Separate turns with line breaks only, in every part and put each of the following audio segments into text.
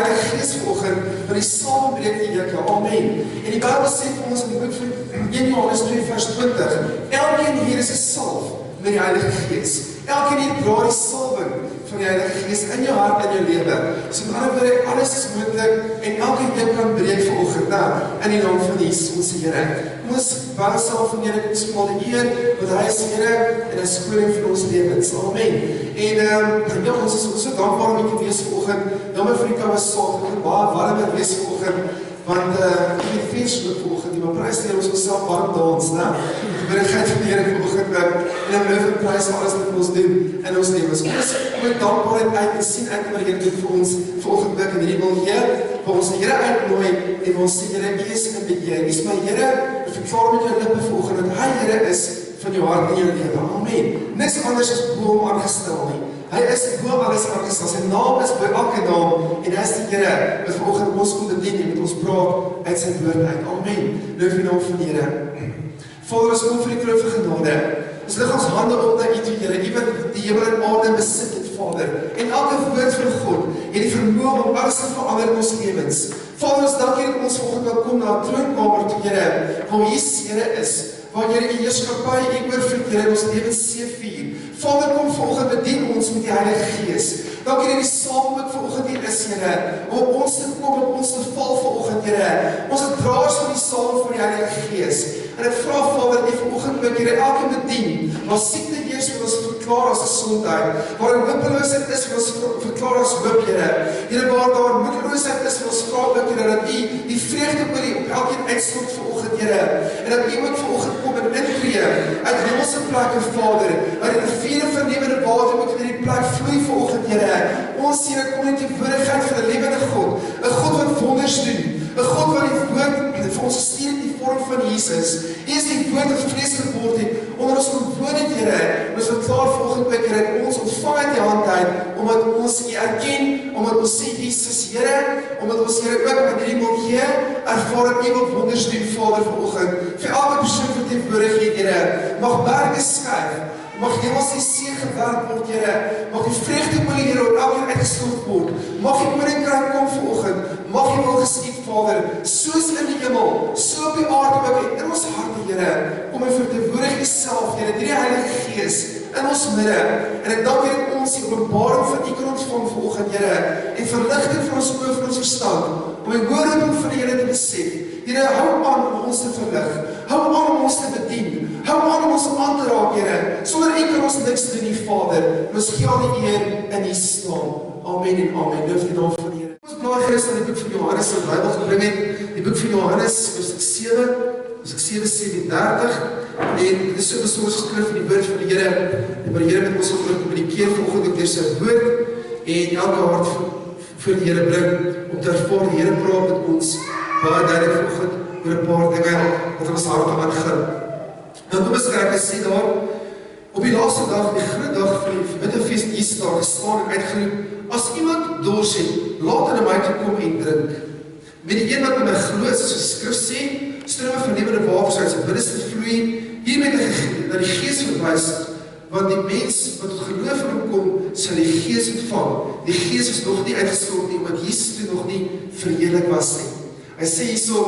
Heilige Gees vanoggend van die saambreek die juke. Amen. En die Bybel sê vir ons in die boek van 1 Johannes 2 vers 20, elkeen hier is 'n salf met die Heilige Gees. Elkeen hier dra die salwing van die Heilige Gees in jou hart en jou lewe. So met ander woorde, alles is moontlik en elke juk kan breek vanoggend, in die naam van Jesus, ons Here. Ons baie self van Here, ons maal die eer, want hy is Here en hy is koning van ons lewens. Amen. En ja, ons is so dankbaar om hier te wees vanoggend. Jammer vir die koue saak, ons baie warmer wees vanoggend, want ek het feesloop vanoggend, maar prys die Here ons onsself warm dans, die bereidheid van die Here vanoggend, en dan loof en prys alles wat ons doen in ons lewens. Ons moet dankbaarheid uit en sien uit wat die Here doen vir ons vanoggend en hierdie wil waar ons die Here uitnooi en ons sê, Here, U is in beheer. U is my Here, en verklaar met jou lippe vanoggend dat hy Here is van jou hart en jou lewe. Amen. Niks anders is bo hom aangestel nie. Hy is bo alles aangestel. Sy naam is bo elke naam en hy is die Here wat vanoggend ons kom bedien en met ons praat uit sy woord uit. Amen. Loof die naam van die Here. Vader, ons kom vir die kroon van genade. Ons lig ons hande op na U toe, Here, U wat die hemel en aarde besit het, Vader. En elke woord van God het die vermoë om alles te verander in ons lewens. Vader, ons dankie dat ons vanoggend kan kom na 'n troonkamer toe, Here, waar Jesus Here is, waar Here U heerskappy oorvloed, Here, in ons lewens seëvier. Vader, kom vanoggend bedien ons met die Heilige Gees. Dankie dat die saam ook vanoggend hier is, Here, om op ons te kom, op ons te val vanoggend, Here. Ons is draers van die saam van die Heilige Gees. En ek vra, Vader, U vanoggend ook, Here, elke bedien, waar siekte heers, wil ons verklaar as gesondheid, waar hopeloosheid is, wil ons verklaar as hoop, Here. Here, waar daar moedeloosheid is, wil ons vra ook, Here, dat U die vreugde op elkeen uitstort vanoggend, Here. En dat U ook vanoggend kom en intree uit hemelse plekke, Vader, waar die riviere van lewende water ook in die plek vloei vanoggend, Here. Ons Here, kom in die teenwoordigheid van 'n lewende God, 'n God wat wonders doen, 'n God wat die woord vir ons gestuur in die vorm van Jesus. U is die woord wat vlees geword het, onder ons gewoon het, Here. Ons verklaar vanoggend ook, Here, dat ons ontvang uit die hand uit, omdat ons U erken, omdat ons sê Jesus Here, omdat ons Here ook met hierdie milieu ervaar dat U wil wonders doen, Vader, vanoggend. Vir elke persoon verteenwoordig hier, Here, mag berge skuif. Mag hemels die see gewerk word, Here. Mag die vreugdeolie, Here, op elkeen uitgestort word. Mag die koninkryk kom vanoggend. Mag die wil geskied, Vader, soos in die hemel, so op die aarde ook in ons harte, Here. Kom en verteenwoordig Uself, Here, deur die Heilige Gees in ons midde. En ek dank U dat ons die openbaring van U kan ontvang vanoggend, Here, en verligting van ons oë, van ons verstand, om die woording van die Here te besef. Here, hou aan om ons te verlig. Hou aan om ons te bedien. Hou aan om ons aan te raak, Here. Sonder U kan ons niks doen nie, Vader. En ons gee al die eer in Jesus naam. Amen en amen. Loof die naam van die Here. Ons blaai gerus aan die boek van Johannes wat die Bybel gebring het. Die boek van Johannes, hoofstuk 7, hoofstuk 7:37. En dit is so besonder skrif van die woord van die Here. En wat die Here met ons wil kommunikeer vanoggend ook deur sy woord en elke hart voor die Here bring om te ervaar die Here praat met ons. Baie duidelik vanoggend oor 'n paar dinge wat ons harte aangaan. Nou kom ons kyk, sê daar, op die laaste dag, die groot dag van die Wittefees, Jesus daar gestaan en uitgeroep, as iemand dors het, laat hy na my toe kom en drink. Met die een wat in my glo, soos die skrif sê, strome van lewende waters uit sy binneste vloei, hiermee na die Gees verwys, want die mens wat tot geloof in hom kom, sal die Gees ontvang. Die Gees is nog nie uitgestort nie, want Jesus toe nog nie verheerlik was nie. Hy sê hierso,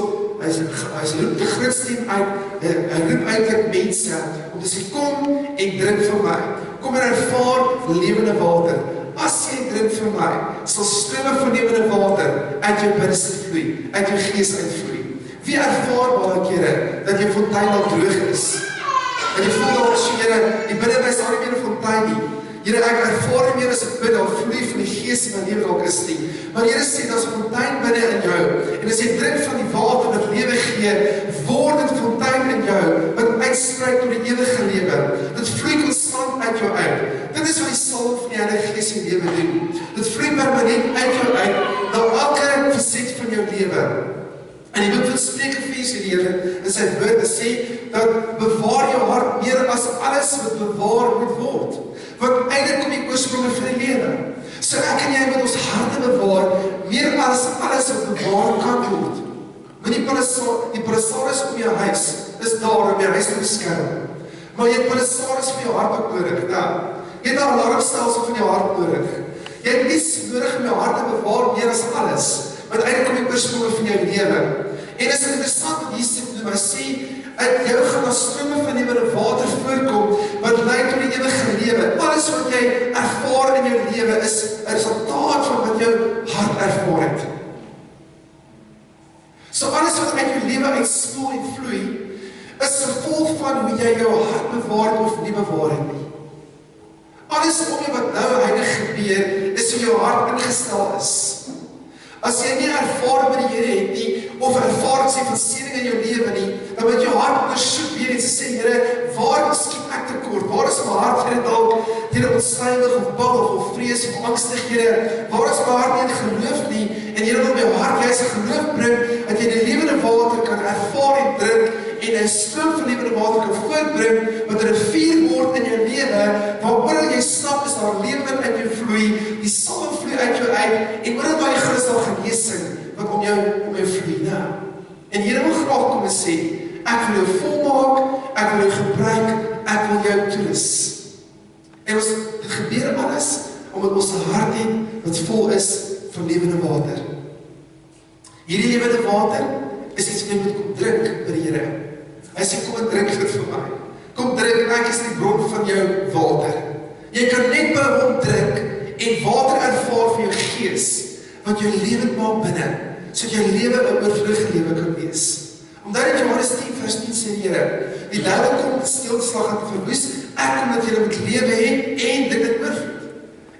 hy roep die groot stem uit, hy roep eintlik mense, om te sê, kom en drink van my, kom en ervaar lewende water. As jy drink van my, sal strome van lewende water uit jou binneste vloei, uit jou gees uitvloei. Wie ervaar baie kere, dat jou fontein al droog is? En jy voel dat so, Here, die binne my sal nie meer 'n fontein nie. Here, ek ervaar nie meer as ek bid, daar vloei van die Gees in my lewe dalk is nie. Maar Here sê, daar's 'n fontein binne in jou. En as jy drink van die water wat lewe gee, word dit 'n fontein in jou wat uitstrek tot die ewige lewe. Dit vloei konstant uit jou uit. Dit is wat die salwing van die Heilige Gees in jou lewe doen. Dit vloei permanent uit jou uit na elke faset van jou lewe. En die boek van Spreuke vers die Here in sy woorde sê dat bewaar jou hart meer as alles wat bewaar moet word. Want eintlik kom die oorspronge van die lewe. So ek en jy moet ons harte bewaar meer as alles wat bewaar kan word. Want die palisaris om jou huis is daar om jou huis te beskerm. Maar jy het palisaris vir jou hart ook nodig. Nou, jy het 'n alarmstelsel van jou hart nodig. Jy het iets nodig om jou hart te bewaar meer as alles, want eintlik kom die oorsprong van jou lewe. En dit is interessant wat Jesus doen, hy sê, uit jou gaan daar strome van lewende water voorkom, wat lei tot die ewige lewe. Alles wat jy ervaar in jou lewe is 'n resultaat van wat jou hart ervaar het. So alles wat uit jou lewe uitspoel en vloei, is gevolg van hoe jy jou hart bewaar of nie bewaar het nie. Alles om jou wat nou heilig gebeur, is hoe jou hart ingestel is. As jy nie ervaring met die Here het nie, of ervaring sê van seëning in jou lewe nie, dan moet jou hart ondersoek weer en sê, Here, waar skiet ek tekort? Waar is my hart, Here, dalk teen onstuimig of bang of vrees of angstig, Here? Waar is my hart nie in geloof nie? En Here wil my hart juist in geloof bring, dat jy die lewende water kan ervaar en drink, en 'n stroom van lewende water kan voortbring, wat 'n rivier word in jou lewe, waar oral jy stap is daar lewe uit jou vloei, die salwing vloei uit jou uit, en oral waar jy gaan is daar genesing, wat om jou vloei. Nou, en Here wil graag kom en sê, ek wil jou volmaak, ek wil jou gebruik, ek wil jou toerus. En ons, dit gebeur alles, omdat ons 'n hart het, wat vol is van lewende water. Hierdie lewende water, is iets wat jy moet kom drink by die Here. Hy sê, kom en drink dit vir my. Kom drink, ek is die bron van jou water. Jy kan net by hom drink, en water ervaar vir jou gees, wat jou lewend maak binne, sodat jou lewe 'n oorvloedige lewe kan wees. Omdat in Johannes 10 vers 10 sê die Here, die duiwel kom om te steel, te slag en te verwoes, ek kom dat julle moet lewe hê, en dit het oorvloed.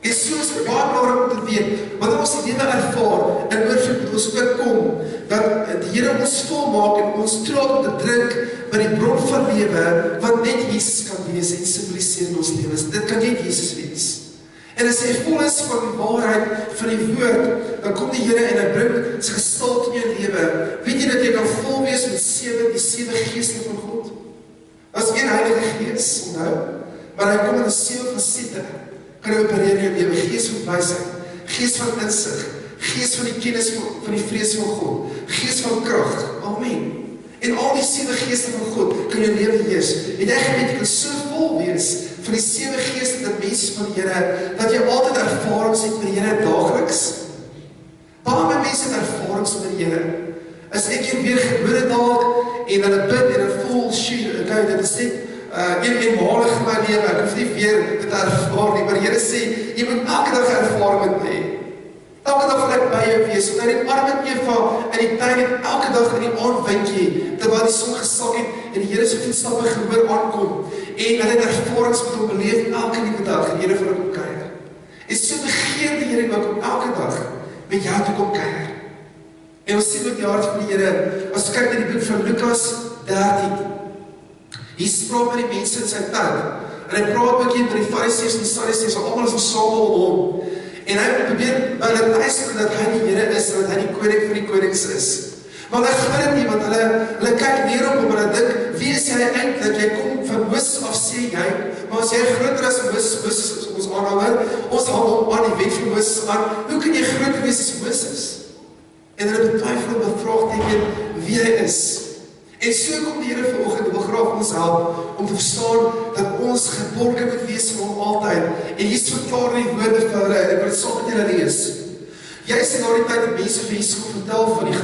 En so is het baie belangrik om te weet, wanneer ons die lewe ervaar, en oorvloed moet ons ook kom, dat die Here ons volmaak en ons toelaat om te drink by die bron van lewe, wat net Jesus kan wees en symboliseer in ons lewens. Dit kan net Jesus wees. En as jy vol is van die waarheid van die woord, dan kom die Here en hy bring sy gestalte in jou lewe. Weet jy dat jy kan vol wees met die sewe geeste van God? Dat is een heilige gees, onthou, maar hy kom in 'n 7 fasette, kan hy opereer in jou lewe, gees van wysheid, gees van insig, gees van die kennis van die vrees van God, gees van krag, amen. En al die 7 geeste van God kan jou lewe heers. En jy gemeente kan so vol wees van die 7 geeste dat mense van die Here, dat jy altyd ervarings het met die Here daagliks. Baie mense het ervarings met die Here. As ek hier weer gebore dalk, en dan 'n bid en 'n vol shoot, okay, dit is net eenmalig in my lewe, ek hoef nie weer dit ervaar nie, maar die Here sê, jy moet elke dag ervaring met my hê. Elke dag wil ek by jou wees, want hy het arm met Eva in die tuin het elke dag in die aandwindjie, terwyl die son gesak het, en die Here se voetstappe gehoor aankom, en hulle het ervarings met hom beleef elke liewe dag, en die Here vir hom kom kuier. En so begeer die Here ook om elke dag met jou te kom kuier. En ons sien ook die hart van die Here, as ons kyk na die boek van Lukas 13, hier spraak met die mense in sy tyd, en hy praat ook hier met die Fariseërs en die Sadduseërs, almal is versamel om hom, en hy probeer by hulle wys dat hy die Here is, en dat hy die koning van die konings is. Maar hulle glo dit nie, want hulle kyk neer op hom, en hulle dink, wie is jy eintlik? Jy kom van Moses af, sê jy, maar as jy groter as Moses is ons aanhanger, ons hang hom aan die wet van Moses aan, hoe kan jy groter wees as Moses? En hulle betwyfel en bevraagteken wie hy is. En so kom die Here vanoggend en wil graag ons help om te verstaan dat ons geborge moet wees van hom altyd. En hier verklaar die woorde vir hulle, en ek wil dit saam met julle lees. Jy sê na die tyd dat mense vir Jesus kom vertel van die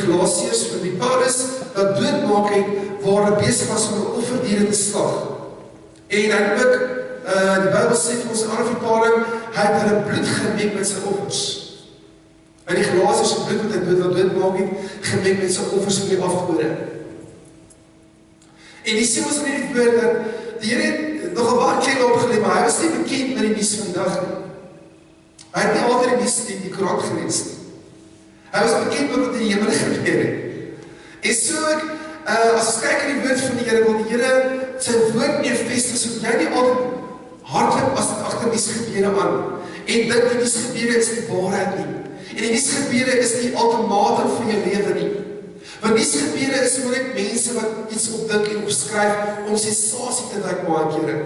Galasiërs, van die Paulus wat doodmaak het, waar hulle besig was om 'n offerdiere te slag. En hy het ook, die Bybel sê vir ons in 'n ander vertaling, hy het hulle bloed gemeng met sy offers. En die Galasiërs het bloed wat hy doodmaak het, gemeng met sy offers van die afgode. En die sê ons in die woord dat die Here het nog 'n baie klein opgelê, maar hy was nie bekend met die nuus van die dag nie. Hy het nie altyd die nuus in die koerant gelees nie. Hy was bekend met wat in die hemel gebeur het. En so, as ons kyk in die woord van die Here, wil die Here sy woord meer vestig, sodat jy nie altyd hardloop as dit agter nuusgebeure aan, en dink die nuusgebeure is die waarheid nie. En die nuusgebeure is nie automaat vir jou lewe nie. Want nuusgebeure is maar net mense wat iets opdink en opskryf om sensasie te wek baie kere.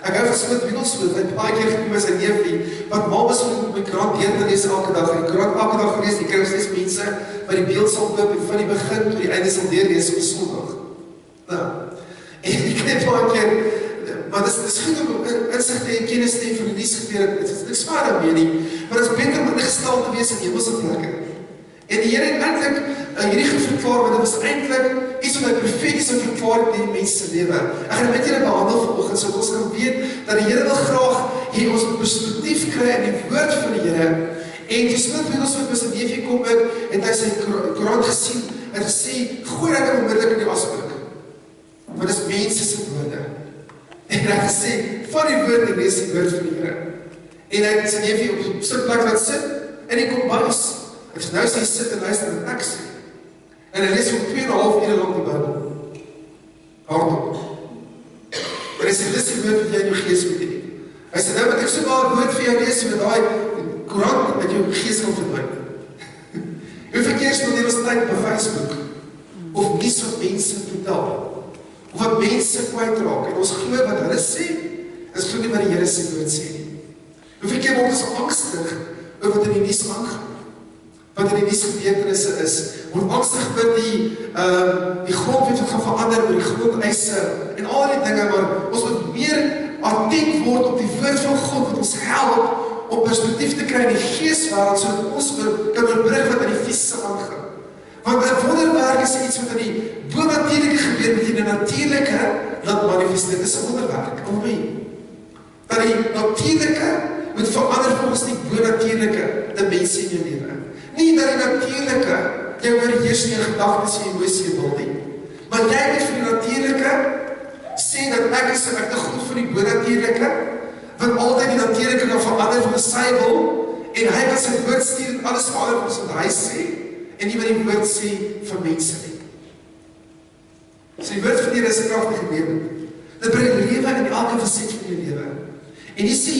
Ek hou van Smit Wigglesworth, hy het baie keer gekom as 'n neefie, wat ma was om my krant deur te lees elke dag, en die krant elke dag gelees, die kry ons steeds mense wat die beeld sal koop en van die begin tot die einde sal deurlees op Sondag. Nou, en ek het baie keer, maar dit is goed om insig te hê, kennis te hê van die nuus gebeur, dit is niks vaar daarmee nie, maar dit is beter om ingestel te wees in hemelse plekke. En die Here het eintlik hierdie goed verklaar, want dit was eintlik iets wat hy profeties het verklaar in die mense se lewe. Ek gaan met julle behandel vanoggend, sodat ons kan weet dat die Here wil graag hê ons perspektief kry in die woord van die Here. En die Smit Wigglesworth met sy neefie kom in, en hy sy Koran gesien, en gesê, gooi dat onmiddellik in die asblik. Want dit is mense se woorde. En hy het gesê, van die woord en lees die woord van die Here. En hy het sy neefie op sy plek laat sit, en hy kom buis. Hy sê, nou sê hy sit en luister en ek sê. En hy lees om 2,5 ure lang die Bybel. Hardop. En hy sê, dis die woord wat jy in jou gees moet hê. Hy sê, nou moet ek so maar woord vir jou lees, met daai Koran met jou gees kan verdwyn. Hoeveel keer spandeer ons tyd op Facebook, of nuus wat mense vertel, of wat mense kwytraak, en ons glo wat hulle sê, ons glo nie wat die Here se woord sê nie. Hoeveel keer word ons angstig oor wat in die nuus aangaan, wat in die nuus gebeurtenisse is, word angstig oor die grondwet wat gaan verander, oor die grondeise, en al die dinge, maar ons moet meer attent word op die woord van God, wat ons help, om perspektief te kry in die geeswêreld, sodat ons kan oorbrug wat in die fisiese aangaan. Want 'n wonderwerk is iets wat in die bonatuurlike gebeur, met die natuurlike laat manifesteer. Dit is 'n wonderwerk. Amen. Dat die natuurlike moet verander volgens die bonatuurlike dimensie in jou lewe. Nie dat die natuurlike jou oorheers in jou gedagtes en emosie wil nie. Maar jy moet vir die natuurlike sê dat ek is te goed vir die bonatuurlike, want altyd die natuurlike kan verander vir sy wil, en hy kan sy woord stuur en alles verander vir wat hy sê, en nie wat die woord sê vir mense nie. So die woord van die Here is 'n kragtige lewe. Dit bring lewe in elke faset van jou lewe. En jy sê,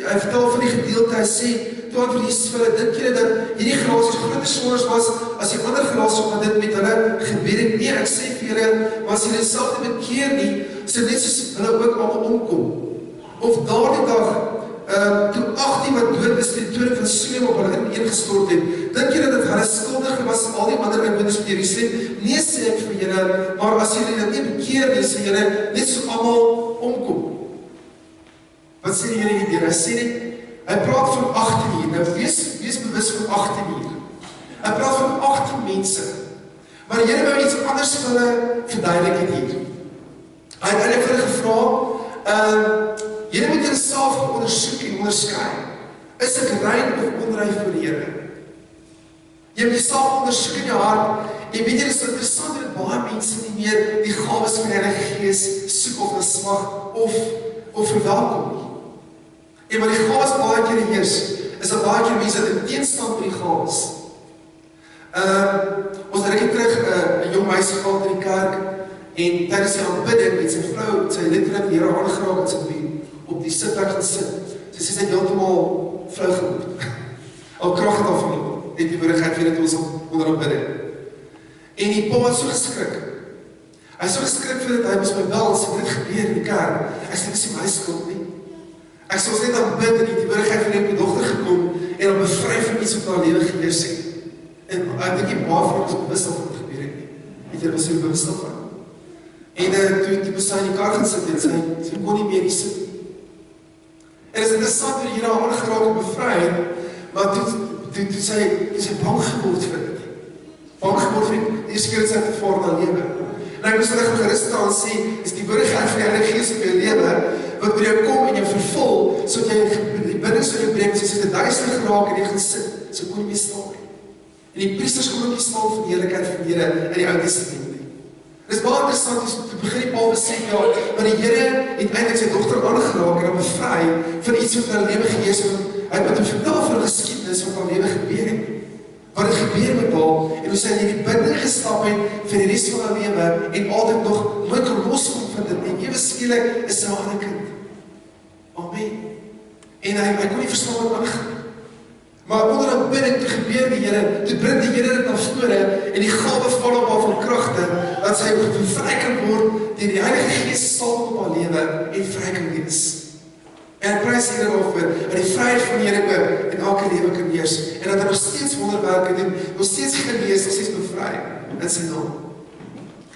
hy vertel van die gedeelte, hy sê, toe antwoord Jesus vir hulle, dink julle dat hierdie generasie groter sondaars was, as die ander generasie wat dit met hulle gebeur het? Nee, ek sê vir julle, maar as julle self nie bekeer nie, sal net soos hulle ook almal omkom. Of daardie dag, toe 18 wat dood is, die dood van Siloam op hulle ineengestort het, dink julle dat hulle skuldig was, al die ander inwoners van Jerusalem? Nee, sê ek vir julle, maar as julle dit nie bekeer nie, sê julle net so almal omkom. Wat sê die Here hier? Hy sê net, hy praat van 18 uur, nou wees bewus van 18 uur. Hy praat van 18 mense, maar die Here wou iets anders vir hulle verduidelik het hier. Hy het eintlik vir hulle gevra, julle moet jouself ondersoek en onderskei. Is ek rein of onrein voor die Here? Jy moet jouself ondersoek in jou hart. En weet jy, dit is interessant dat baie mense nie meer die gawes van die Heilige Gees soek of smag of verwelkom nie. En wat die gawes baie keer heers, is dat baie keer mense in teenstand met die gawes. Ons het terug 'n jong meisie gehad in die kerk, en tydens die aanbidding met sy vrou, sy letterlik die Here aangeraak en sy op die sitplek gaan sit. Sy het heeltemal vrou geword. Al krag het al verloor. Net die woordigheid vir dit ons onder aanbidding. En die pa het so geskrik. Hy is so geskrik vir dit, hy moes my bel, sê, wat het gebeur in die kerk? Ek sê, dis nie my skuld nie. Ek sê, ons net aanbid en die woordigheid vir die dogter gekom, en om bevry van iets wat haar lewe geheers het. En ek dink die baie van ons bewus of wat gebeur het nie. Het jy was so bewus daarvan? En toe moes sy in die kar gaan sit, en sy kon nie meer nie sit. En het is interessant hoe die Here haar aangeraak en bevry, maar toe sy bang geword vir dit. Bang geword vir die eerste keer sy gevaar na lewe. En ek moes hulle gerus staan en sê, is die woordigheid van die Heilige Gees op jou lewe, wat by jou kom en jou vervul, sodat jy die binnings van jou breek, sy het duister geraak en jy gaan sit, so kon jy mee staan nie. En die priesters kon ook nie staan van die heerlikheid van die Here in die Ou Testament nie. Dit is baie interessant, toe begin die Paul besê, ja, maar die Here het eintlik sy dogter aangeraak en hom bevry van iets wat in haar lewe gewees het. Hy het met hom vertel van 'n geskiedenis wat haar lewe gebeur het. Wat het gebeur met haar, en hoe sy in die binding gestap het vir die res van haar lewe, en altyd nog nooit kon loskom van dit, en ewe skielik is sy 'n ander kind. Amen. En hy kon nie verstaan wat aangaan. Maar onder aanbidding toe gebeur die Here, toe bring die Here dit na vore, en die gawe val op haar van kragte, dat sy bevry kan word, deur die Heilige Gees saam op haar lewe, en vry kan wees. En prys die Here daarvoor, dat die vryheid van die Here ook in elke lewe kan heers, en dat hy nog steeds wonderwerke doen, nog steeds genees, nog steeds bevry, in sy naam.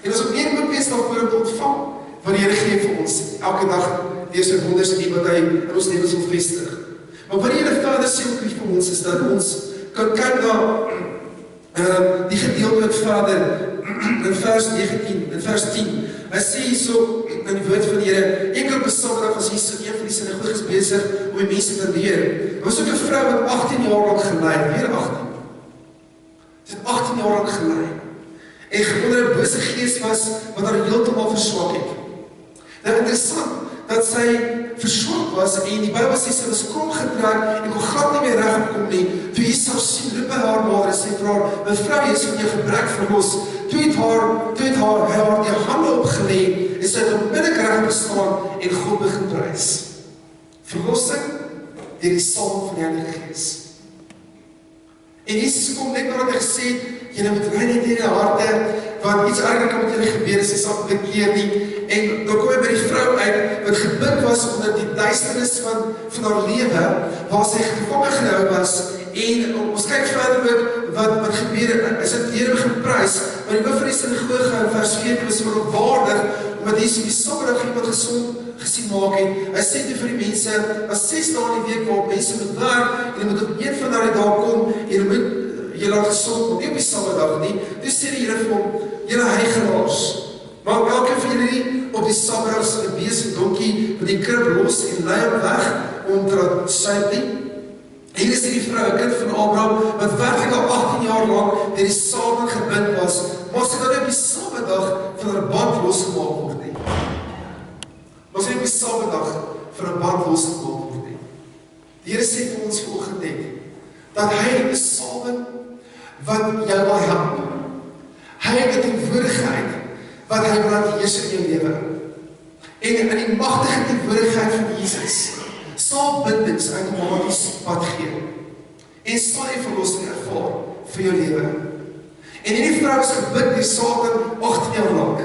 En ons moet meer ook wees daarvoor om te ontvang, Want die Here gee vir ons elke dag deur sy wonders en wat hy in ons lewens wil vestig. Maar wat die Here verder sê ook vir ons is dat ons kan kyk na die gedeelte wat verder in vers 19, in vers 10. Hy sê hierso in die woord van die Here, enkel op Saterdag was hier so een van die sinagoges besig om die mense te leer. Daar was ook 'n vrou wat 18 jaar lang gelei, weer 18. Sy het 18 jaar lang gelei. En gewonder 'n bose gees was wat haar heeltemal verswak het. Nou interessant dat sy verswak was en die Bybel sê sy was krom getrek en kon glad nie meer reg kom nie. Toe Jesus sien, roep hy haar nader en sê vir haar, mevrou, jy is van jou gebrek verlos. Toe het haar die hande opgelê en sy het onmiddellik reg gestaan en God begin prys. Verlossing deur die salwing van die Heilige Gees. En Jesus kom net nadat hy gesê het, julle moet rein net in julle harte, want iets erger kan met julle gebeur as jy sal bekeer nie. En dan kom hy by die vrou uit wat gebid was onder die duisternis van haar lewe, waar sy gevange gehou was. En ons kyk verder ook wat gebeur, is dit die Here begin prys, maar die hoof van die sinagoge in vers 14 was merkwaardig, omdat Jesus die Saterdag iemand gesond gesien maak het. Hy sê toe vir die mense, as 6 dae in die week waarop mense moet werk, en jy moet op een van daardie dae kom, en jy moet jy laat gesond word, nie op die Saterdag nie. Toe sê die Here vir hom, julle heigenaars, maak elkeen van julle nie op die Saterdag 'n bees en donkie met die krib los en lei hom weg om te laat suip nie. Hier is die vrou, 'n kind van Abraham, wat werklik al 18 jaar lang deur die Satan gebind was, maar sy kan op die Saterdag van haar band losgemaak word nie. Maar sy op die Saterdag van haar band losgemaak word nie. Die Here sê vir ons vanoggend net, dat hy is salwing wat jou wil help. Hy het die teenwoordigheid wat hy wil laat heers in jou lewe. En in die magtige teenwoordigheid van Jesus sal bindings outomaties pad gee. En sal jy verlossing ervaar vir jou lewe. En hierdie vrou is gebind die Satan 18 jaar lank.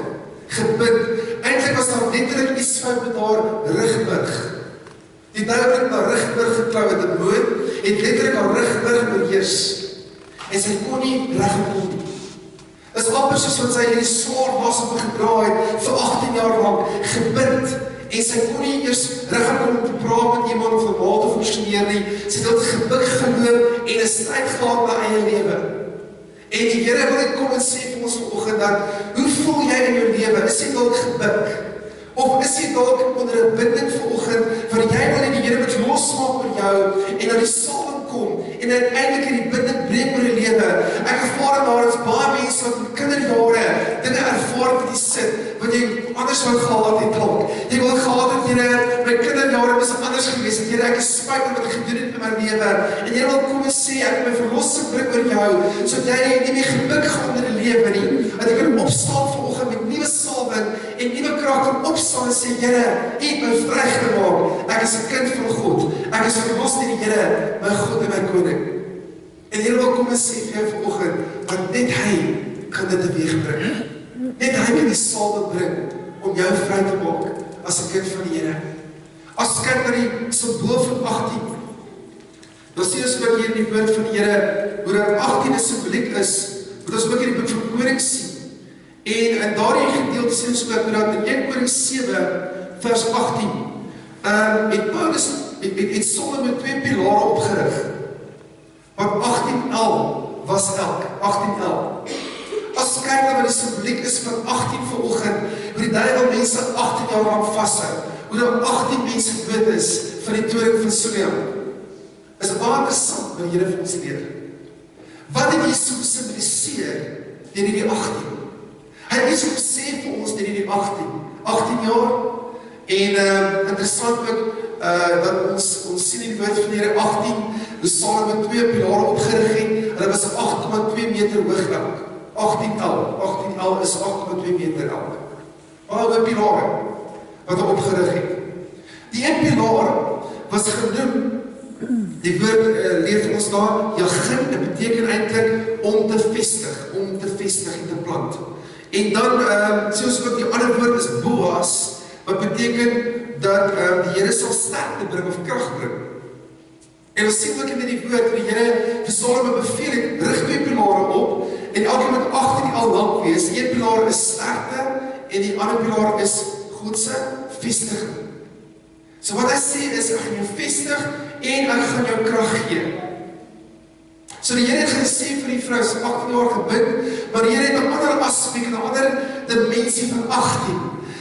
Gebind. Eintlik was daar letterlik iets fout met haar rugburg. Die duiwel het haar rugburg geklou met 'n moot, het letterlik haar rugburg beheers. En sy kon nie regkom nie. Dit is amper soos wat sy hierdie swaar was op gedra het vir 18 jaar lank, gebind. En sy kon nie eers regkom om te praat met iemand of normaal te funksioneer nie. Sy het gebuk geloop en 'n stryd gehad na eie lewe. En die Here wil net kom en sê vir ons vanoggend dat, hoe voel jy in jou lewe? Is jy dalk gebuk? Of is jy dalk onder 'n binding vanoggend, want jy wil die Here moet losmaak vir jou, en dat die salwing kom, en uiteindelik die binding breek oor die lewe. Ek ervaar daar is baie mense wat in kinderjare dinge ervaar met die sit, wat jy anders wou gehad het dalk. Jy wil gehad het, Here, my kinderjare was anders gewees, en Here, ek is spyt wat ek gedoen het in my lewe, en Here wil kom en sê, ek my verlossing bring oor jou, sodat jy nie meer gebuk gaan onder die lewe nie, dat jy kan opstaan vanoggend met nuwe salwing, en nuwe krag kan opstaan en sê, Here, U het my vrygemaak, ek is 'n kind van God, ek is verlos deur die Here, my God en my koning. En Here wil kom en sê vir jou vanoggend, want net Hy kan dit teweegbring. Net Hy kan die salwing bring om jou vry te maak as 'n kind van die Here. As ons kyk na die simbool van 18, dan sien ons ook hier in die woord van die Here, hoe dat 18 'n simboliek is, wat ons ook in die boek van Konings sien. En in daardie gedeelte sien ons ook dat in 1 Konings 7 vers 18 het Paulus het Solomon 2 pilare opgerig. Want 18L was elk, 18L. As kyk na wat die simboliek is van 18 vanoggend, hoe die duiwel mense 18 jaar lang vashou, hoe daar 18 mense dood is van die toring van Siloam. Is baie interessant wat die Here vir ons leer. Wat het Jesus symboliseer deur hierdie 18? Hy het iets gesê vir ons deur hierdie 18 jaar. En interessant ook dat ons sien in die woord van die Here 18, hoe Solomon 2 pilare opgerig het, hulle was 8,2 meter hoog elk. 18L is 8,2 meter elk. Baie hoë pilare wat hy opgerig het. Die een pilaar was genoem, die woord leer vir ons daar, Jachin, dit beteken eintlik om te vestig en te plant. En dan sê ons ook die ander woord is Boas, wat beteken dat die Here sal sterkte bring of krag bring. En ons sien ook in die woord, die Here vir Solomon beveel het, rig 2 pilare op, en elke moet 18 al lank wees. Die een pilaar is sterkte, en die ander pilaar is God se vestiging. So wat hy sê is, ek gaan jou vestig en ek gaan jou krag gee. So die Here het gesê vir die vrou, sy 18 jaar gebid, maar die Here het 'n ander aspek, 'n ander dimensie van 18,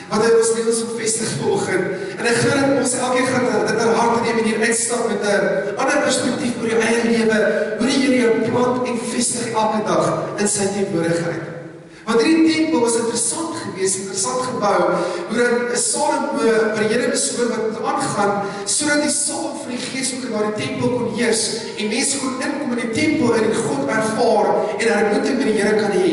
wat hy ons lewens bevestig vanoggend. En ek glo dat ons elkeen gaan dit ter harte neem en hier uitstap met 'n ander perspektief oor jou eie lewe, hoe die Here jou plant en vestig elke dag in sy teenwoordigheid. Want hierdie tempel was interessant geweest, interessant gebou, hoe dat Salomo by die Here besluit wat moet aangaan, sodat die salwing van die Gees ook na die tempel kon heers, en mense kon inkom in die tempel en God ervaar, en ontmoeting met die Here kan hê.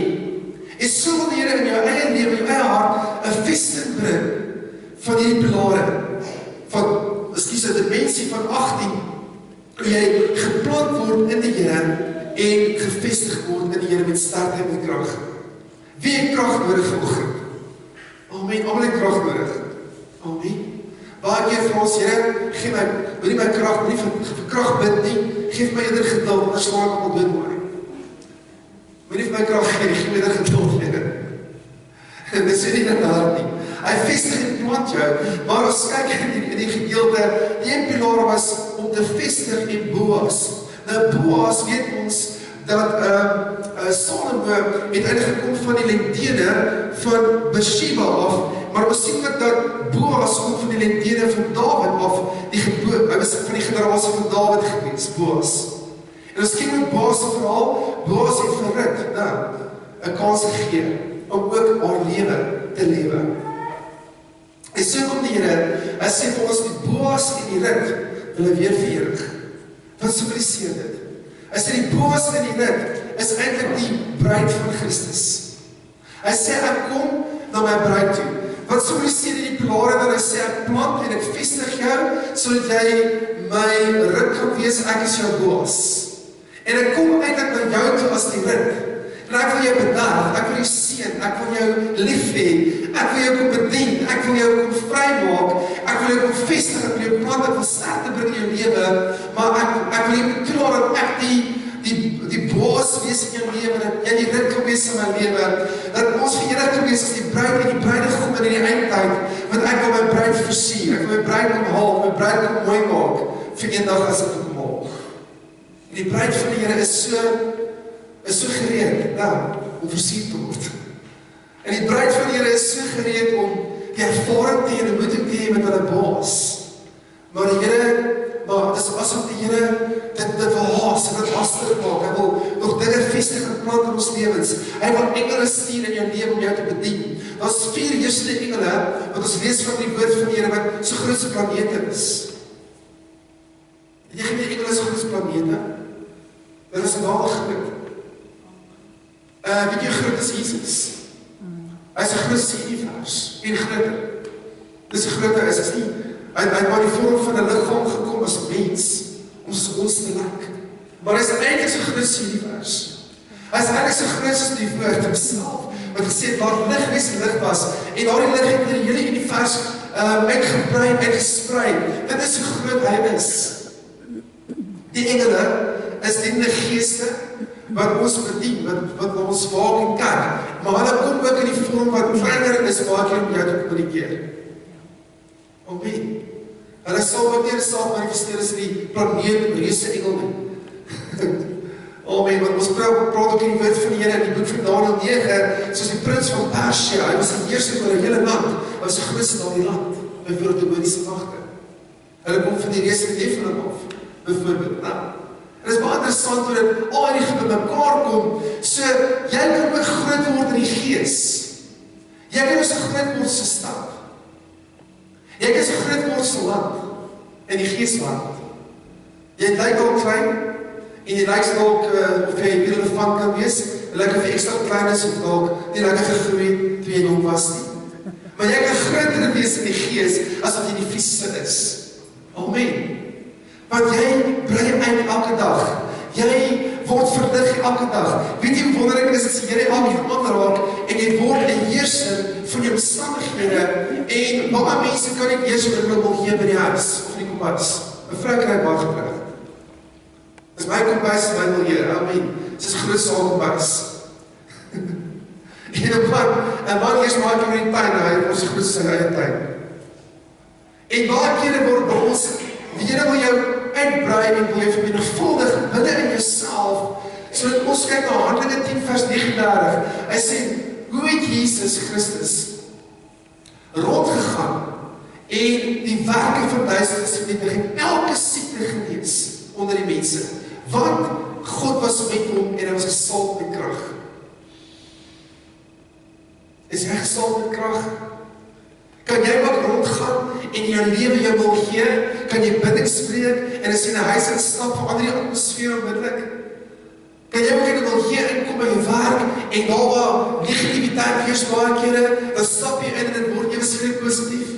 En so wil die Here in jou eie lewe, in jou eie hart, 'n vesting bring van hierdie pilare, van,'n dimensie van 18, hoe jy geplant word in die Here, en gevestig word in die Here met sterkte en krag. Wie het krag nodig vanoggend? Amen, almal het krag nodig. Amen. Baie keer vir ons, Here, gee my, moenie my krag, moenie vir krag bid nie, geef my eerder geduld, anders sal ek al dood word. Moenie vir my krag gee my eerder geduld, Here. En dit sê nie in haar nie. Hy vestig en plant jou, maar ons kyk in die gedeelte, die een pilaar was om te vestig en Boas. Nou Boas weet ons, dat Salomo het eintlik gekom van die lentene van Beersheba af, maar ons sien ook dat Boas kom van die lentene van Dawid af, hy was van die generasie van Dawid geweest, Boas. En ons ken ook Boas se verhaal, Boas het vir Rut, 'n kans gegee, om ook haar lewe te lewe. En so kom die Here, hy sê vir ons, die Boas en die Rut, wil hy weer verenig. Wat symboliseer dit? Hy sê die Boas en die Rut is eintlik die bruid van Christus. Hy sê ek kom na my bruid toe. Wat symboliseer die pilare dat hy sê ek plant en ek vestig jou sodat jy my Rut kan wees, ek is jou Boas. En ek kom eintlik na jou toe as die Rut. En ek wil jou bederf, ek wil jou seën, ek wil jou lief hê, ek wil jou kom bedien, ek wil jou kom vrymaak, ek wil jou kom vestig, ek wil jou plant, ek wil sterkte bring in jou lewe, maar ek wil jou klaar dat ek die Boas wees in jou lewe, dat jy die Rut kan wees in my lewe, dat ons verenig kan wees as die bruid en die bruidegom in die eindtyd, want ek wil my bruid versier, ek wil my bruid kom haal, my bruid kom mooi maak, vir eendag as ek kom haal. En die bruid van die Here is so gereed, om versier te word. En die bruid van die Here is so gereed om die ervaring te hê en die ontmoeting te hê met hulle Baas. Maar die Here, maar dis asof die Here dit wil haas en dit lastig maak. Hy wil nog dinge vestig en plant in ons lewens. Hy wil engele stuur in jou lewe om jou te bedien. Daar's 4 eerste engele wat ons lees van die woord van die Here wat so groot so planete is. En jy gaan die engele so groot so planete. Dit is 'n ware groot. Weet jy hoe groot is Jesus? Hy is 'n groot univers en groter. Dis 'n groter is nie. Hy het maar die vorm van 'n liggaam gekom as mens om ons te lyk. Maar hy is eintlik so groot univers. Hy is eintlik so groot as die woord homself wat gesê het waar lig wees en lig was en daardie lig het die hele univers uitgebrei, uitgesprei. Dit is hoe groot hy is. Die engele is die geeste wat ons bedien, wat ons waak en kyk, maar hulle kom ook in die vorm wat kleiner is, waar ek om jou te kommunikeer. Amen. Hulle sal ook nie saam manifesteer as die planeet, reuse engel nie. Amen, want ons praat ook in die woord van die Here in die boek van Daniël 9, soos die prins van Persië, hy was die heerser oor 'n hele land, hy was die grootste in daardie land, byvoorbeeld die demoniese magte. Hulle kom van die reuse van Nephilim af, byvoorbeeld, En dit is baie interessant hoe dit al die goed bymekaar kom, so jy kan ook groot word in die gees. Jy kan so groot word so stad. Jy kan so groot word so land, in die geesland. Jy lyk al klein, en jy lyk dalk of jy 'n elefant kan wees, jy lyk of jy ekstra klein is, of dalk nie lekker gegroei, toe jy jong was nie. Maar jy kan groter wees in die gees, as wat jy die fisiese is. Amen. Want jy brei uit elke dag. Jy word verlig elke dag. Weet jy hoe wonderlik is as jy al hier aanraak en jy word 'n heerser van jou omstandighede en baie mense kan nie eers oor hulle wil gee by die huis of die kompas. 'n Vrou kry baie gebruik. Dis my kompas, my milieu. Amen. Dit is groot saal kompas. En een man eers maak in die tuin, hy het ons goed sy eie tuin. En baie kere word by ons, die Here wil jou uitbrei en wil jou vermenigvuldig binne in jouself, sodat ons kyk na Handelinge 10 vers 39, hy sê, hoe het Jesus Christus rondgegaan en die werke van duisternis vernietig en elke siekte genees onder die mense, want God was met hom en hy was gesalf met krag. Is jy gesalf met krag? Kan jy ook rondgaan en in jou lewe jou wil gee? Kan jy bidding spreek en as jy in 'n huis instap, verander die atmosfeer onmiddellik? Kan jy ook in 'n wil gee inkom by jou werk en daar waar negativiteit heers baie kere, dan stap jy in en dit word ewe skielik positief.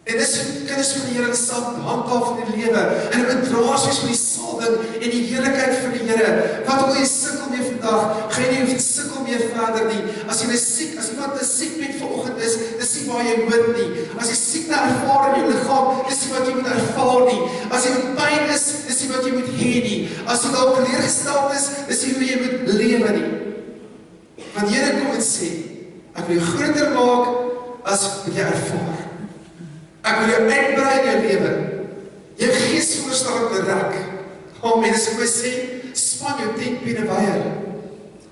En dis kinders van die Here stap handhaaf in die lewe en 'n bedraasies van die salwing en die heerlikheid van die Here. Wat wil jy sukkel mee vandag? Gaan jy nie hoef te sukkel meer verder nie. As jy siek, as iemand 'n siek met vanoggend is, dis nie waar jy moet nie. As jy siekte ervaar in jou liggaam, dis nie wat jy moet ervaar nie. As jy met pyn is, dis nie wat jy moet hê nie. As jy dalk teleurgesteld is, dis nie hoe jy moet lewe nie. Want die Here kom en sê, ek wil jou groter maak as wat jy ervaar. Ek wil jou uitbrei in jou lewe. Jou geesvoorstelling berek. Amen. As ek wil sê, span jou tentpenne weier.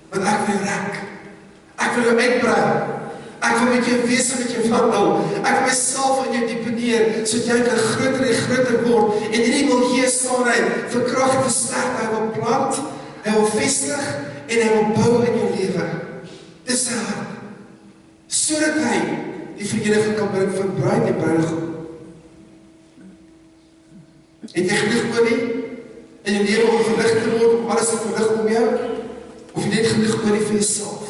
Want ek wil jou rek. Ek wil jou uitbrei. Ek wil met jou wees en met jou wandel. Ek wil myself in jou deponeer, sodat jy kan groter en groter word. En hierdie wil gee staan hy vir krag en versterk. Hy wil plant, hy wil vestig en hy wil bou in jou lewe. Dis sy hart. Sodat hy die vereniging kan bring van bruid en bruidegom. Het jy genoeg olie in jou lewe om verlig te word, om alles te verlig om jou? Of jy net genoeg olie vir jouself?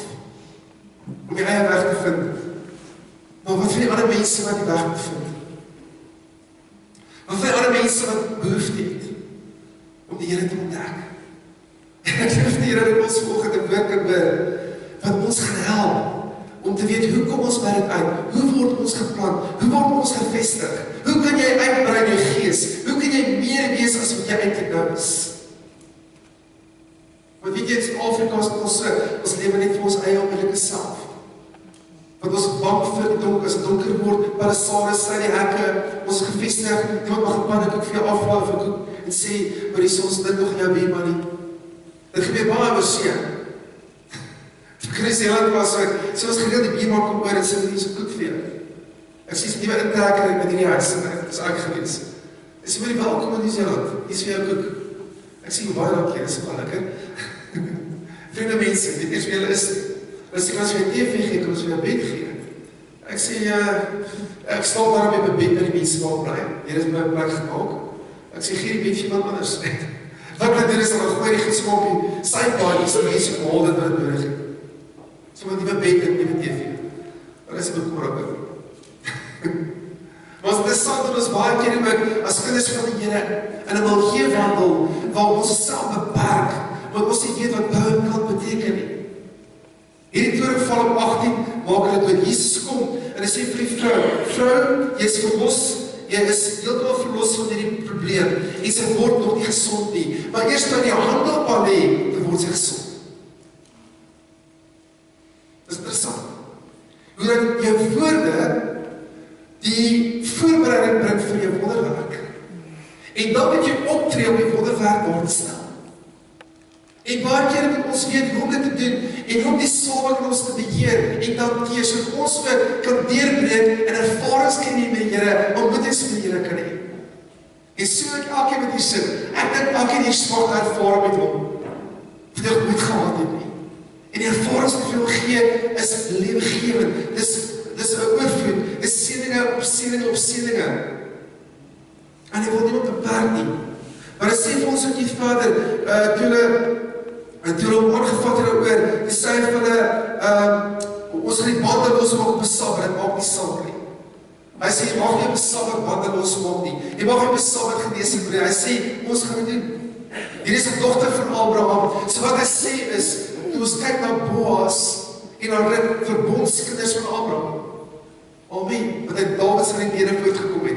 Om jou eie weg te vind? Maar wat vir die ander mense wat die weg moet vind? Wat vir die ander mense wat behoefte het om die Here te ontdek? En ek durf die Here in ons volgende woord kan bid, wat ons gaan help om te weet, hoe kom ons by dit uit? Hoe word ons geplant? Hoe word ons gevestig? Hoe kan jy uitbrei in jou gees? Hoe kan jy meer wees as wat jy eintlik nou is? Want weet jy, in Suid-Afrika ons lewe net vir ons eie onmiddellike self. Want ons bang vir die donker, as het donker word, palisade, sy die hekke, ons is gevestig, niemand mag een pannekoek vir jou afval of een koek, en sê, maar die soms dit nog in jou bema nie. Dit gebeur baie oorsee. Chris Heland was so ons gereeld die bierma kom oor en sê, die is een koek vir jou. Ek sê, die wat intrekker met hierdie huis, en dit is ek gewees. Ek sê, maar die welkom in Nieuw-Zeeland, die is vir jou koek. Ek sê, hoe baie dankie, dit is wel lekker. Vriende mense, weet eers wie hulle is. As ek as vir jou TV gee, kan ons vir jou bed gee. Ek sê, ek stel daarom op my bed by die mense waar bly. Hier is my plek gemaak. Ek sê, gee die bed vir iemand anders. Wat hulle doen is, hulle gooi die gesmoppie, sidepaadjies, en mense kom hol dit wat nodig het. So wat die bed en die TV. Maar is bekoor op. Maar ons interessant en ons baie keer ook as kinders van die Here in 'n wil gee wandel waar ons self beperk, want ons nie weet wat bou en plant beteken nie. Hierdie toring val op 18, maak hulle toe Jesus kom en hy sê vir die vrou, jy is verlos, jy is heeltemal verlos van hierdie probleem en sy word nog nie gesond nie. Maar eers toe die hande op haar lê, dan word sy gesond. Dis interessant. Hoe dat jou woorde die voorbereiding bring vir jou wonderwerk. En dan moet jy optree om die wonderwerk daar te stel. En baie keer moet ons weet hoe om dit te doen en hoe om die salwing in ons te beheer en dan keer, sodat ons ook kan deurbreek en ervarings kan hê met die Here, ontmoetings met die Here kan hê. En so ek elkeen met hier sit, ek dink elkeen hier smag ervaring met hom. Of jy goed gehad het nie. En die ervarings wat jy wil gee is lewegewend. Dis 'n oorvloed. Dis seëninge op seëninge op seëninge. En hy wil nie op beperk nie. Maar hy sê vir ons ook nie verder, toe hulle aangevat het oor, die sê vir hulle, ons gaan die bande losmaak op 'n Sabbat, dit maak nie saak nie. Hy sê, jy mag nie op 'n Sabbat bande losmaak nie. Jy mag nie op 'n Sabbat genesing bring. Hy sê, ons gaan dit doen. Hier is 'n dogter van Abraham. So wat hy sê is, toe ons kyk na Boas en na Rut, verbondskinders van Abraham. Amen, want hy Dawid se lede voortgekom het.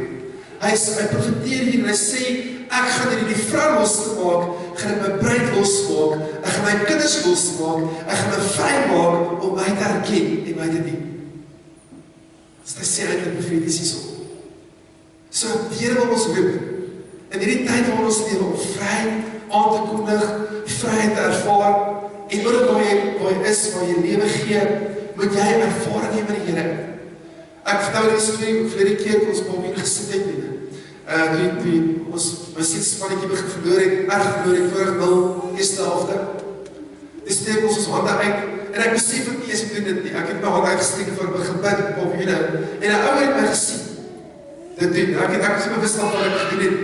Hy profeteer hier en hy sê, ek gaan hierdie vrou los te maak, gaan ek my bruid losmaak, ek gaan my kinders losmaak, ek gaan my vrymaak om my te herken en my te dien. Dis hy sê eintlik profeties hierso. So die Here wil ons roep in hierdie tyd waar ons lewe om vry aan te kondig, vryheid te ervaar, en oor waar jy is, waar jy lewe gee, moet jy ervaring hê met die Here. Ek vertel die storie verlede keer toe ons by hom gesit het, toe ons musiekspannetjie begin verloor het, vorig wil, eerste helfte. Dis steek ons hande uit, en ek besef het nie eens ek doen dit nie. Ek het my hande uitgesteek voor ek begin bid op paviljoene, en 'n ouer het my gesien. Dit doen, ek is bewus van wat ek gedoen het.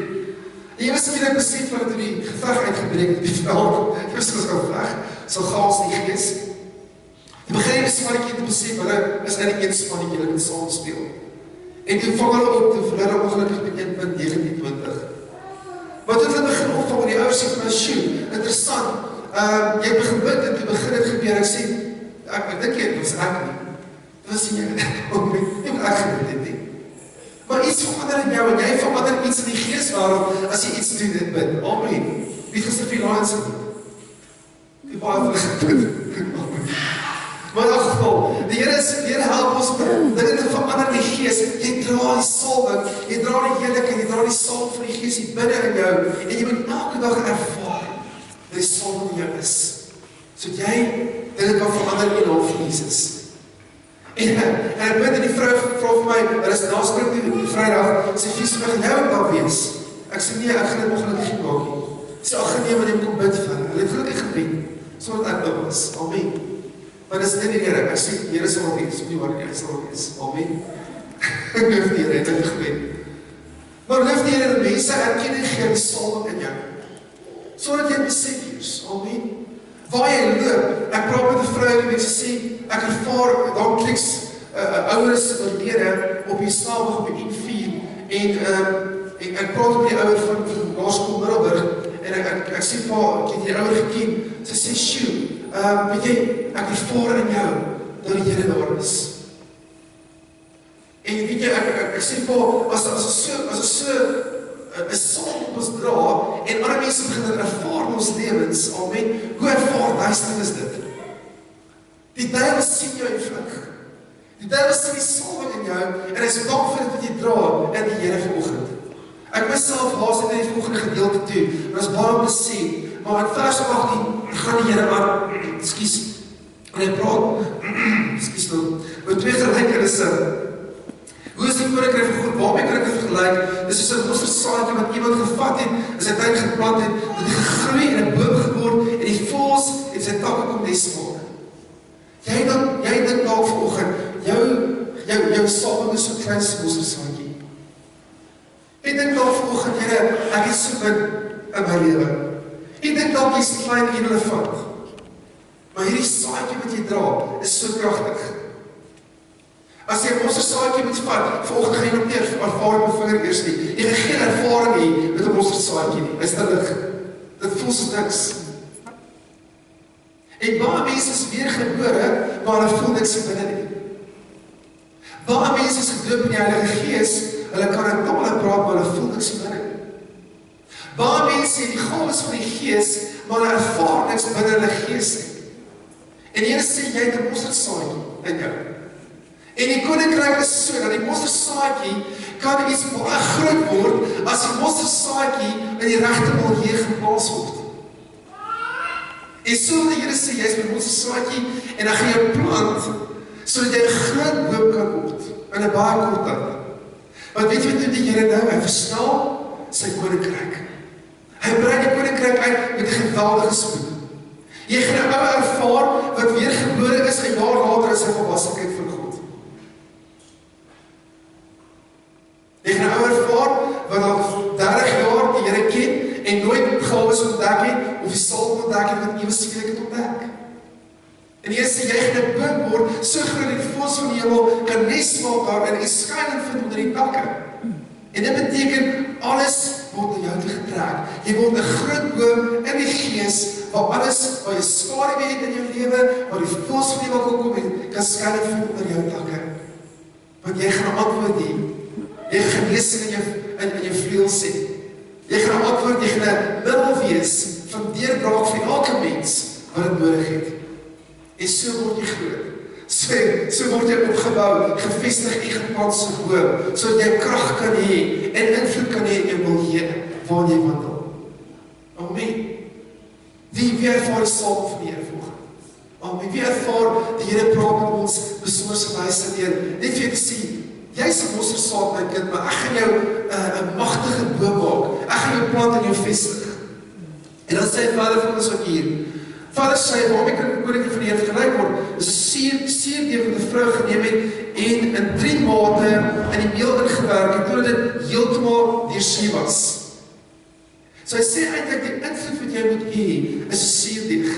En jy was nie dat besef van toe die geveg uitgebreek het, die veld, jy was ons geveg, so chaos in die gees. Jy begin die spannetjie te besef, hulle is in die een spannetjie, hulle kan saam speel. En toe vang hulle op, toe verloor ongelukkig met 1.29. Maar toe het hulle begin opvang, en die ouers sê vir my, sjoe, interessant, jy begin bid, en toe begin het gebeur, ek sê, ek dink jy, dit was ek nie. Dit was nie ek gebid het nie. Maar iets verander in jou, en jy verander iets in die geeswêreld, as jy iets doen, dit bid. Amen. Wie het gister vir Lions gebid? Die baie van gebid. Maar in elk geval, die Here help ons om dinge te verander in die gees. Jy dra die salwing, jy dra die heerlikheid, jy dra die salwing van die gees hier binne in jou, en jy moet elke dag ervaar dat die salwing in jou is. So jy dinge kan verander in naam van Jesus. En ek bid en die vrou vra vir my, hulle is naspreek die Vrydag, sê Fies, gaan jy ook daar wees? Ek sê nee, ek gaan dit ongelukkig nie maak nie. Sê ag nee, maar jy kom bid vir hulle. Hulle het gelukkig gebid, sodat ek daar was. Amen. Maar dis dit die Here, ek sê, die Here sal wees, nie waar die Here sal wees. Amen. Ek loof die Here, het gebed. Maar loof die Here, dat mense erken en gee die salwing in jou. Sodat jy besef hier, amen. Waar jy loop, ek praat met 'n vrou, die mense sê, ek ervaar, daar kliks ouers oorlede op die snelweg op die N4, en ek praat met die ouer van Laerskool Middelburg, en ek sê, pa, ek het die ouer geken, sy sê, sjoe, weet jy, ek ervaar in jou, dat die Here daar is. En weet jy, ek sê, pa, as so 'n saam op ons dra, en ander mense begin ervaar in ons lewens, amen, hoe ervaar duisternis dit? Die duiwel sien jou en vlug. Die duiwel sien die salwing in jou, en hy is dank vir dit wat jy dra in die Here vanoggend. Ek myself haas in die volgende gedeelte toe, maar is baie om te sê, maar in vers 18, gaan die Here maar, en hy praat, met twee gelykenisse. Hoe is die koninkryk van God? Waarmee kan ek dit vergelyk? Dis soos 'n mosterdsaadjie wat iemand gevat het, in sy tuin geplant het, dit het gegroei en 'n boom geword, en die voëls het sy takke kom nes maak. Jy dink dalk vanoggend, jou salwing is so klein soos 'n mosterdsaadjie. Jy dink dalk vanoggend, Here, ek is so min in my lewe. Jy dink dalk jy's klein en relevant. Maar hierdie saadjie wat jy dra, is so kragtig. As jy 'n mosterdsaadjie moet vat, vanoggend gaan jy nog nie ervaar met my vinger eers nie. Jy gaan geen ervaring hê met 'n mosterdsaadjie nie. Is dit lig? Dit voel soos niks. En baie mense is weergebore, maar hulle voel niks binne nie. Baie mense is gedoop in die Heilige Gees, hulle kan in tale praat, maar hulle voel niks binne nie. Baie mense het die gawes van die Gees, maar hulle ervaar niks binne hulle gees nie. En die Here sê, jy het 'n mosterdsaadjie in jou. En die koninkryk is so, dat die mosterdsaadjie kan iets baie groot word, as die mosterdsaadjie in die regte milieu geplaas word. En so die Here sê, jy is my mosterdsaadjie, en dan gaan jy plant, sodat jy 'n groot boom kan word, in 'n baie kort tyd. Want weet jy wat doen die Here nou? Hy versnel sy koninkryk. Hy brei die koninkryk uit met 'n geweldige spoed. Jy gaan 'n ou ervaar, wat weergebore is, 'n jaar later is hy volwassenheid van God. Jy gaan 'n ou ervaar, wat al 30 jaar die Here ken, en nooit gawes ontdek het, of die salwing ontdek het, wat ewe skielik het ontdek. En die Here sê, jy gaan 'n boom word, so groot dat die voëls van die hemel kan nes maak daar, en skuiling vind onder die takke. En dit beteken, alles word na jou toe getrek. Jy word 'n groot boom in die gees, waar jy skare het in jou lewe, waar die voëls van die hemel kan kom en kan skuiling vind onder jou takke. Want jy gaan 'n antwoord hê. Jy gaan genesing in jou vleuels hê. Jy gaan 'n antwoord, jy gaan 'n middel wees van deurbraak vir elke mens wat dit nodig het. En so word jy groot. So word jy opgebou, gevestig en geplant so hoog, sodat jy krag kan hê en invloed kan hê in jou milieu waar jy wandel. Amen. Wie ervaar die salwing van die Here volgende? Amen. Wie ervaar die Here praat met ons besonders wyse deur net vir jou te sê, jy's 'n mosterdsaad my kind, maar ek gaan jou 'n magtige boom maak. Ek gaan jou plant en jou vestig. En dan sê hy Vader vir ons ook hier. Vader sê, waarom ek in die koninkrijk van die Here vergelyk word, is 'n suurdeeg wat 'n vrou geneem het en in 3 mate in die meel ingewerk het, totdat dit heeltemal deursee was. So hy sê eintlik die invloed wat jy moet hê, is 'n suurdeeg.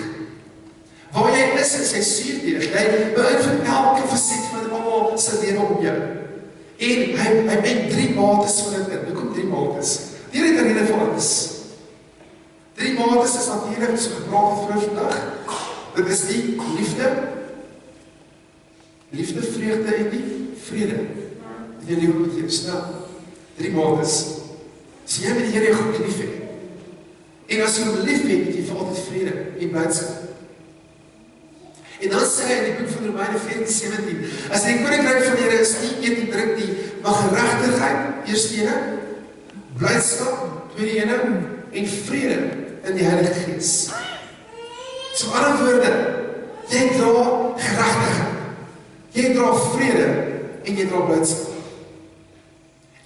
Waar jy is hy suurdeeg. Jy beïnvloed elke faset van almal se lewe om jou. En hy met 3 mates van dit in. Hoekom 3 mates? Die rede vir alles. 3 mates is natuurlik so gepraat het vroeër vandag. Dit is die liefde, vreugde en die vrede. Die lewe met jou snel. 3 mates. As jy met die Here goed lief het. En as jy hom lief het jy vir altyd vrede en blydskap. En dan sê hy in die boek van Romeine 14:17, as die koninkryk van die Here is nie eet en drink nie, maar geregtigheid, eerste ene, blydskap, tweede ene, en vrede in die Heilige Gees. So ander woorde, jy dra geregtigheid, jy dra vrede en jy dra blydskap.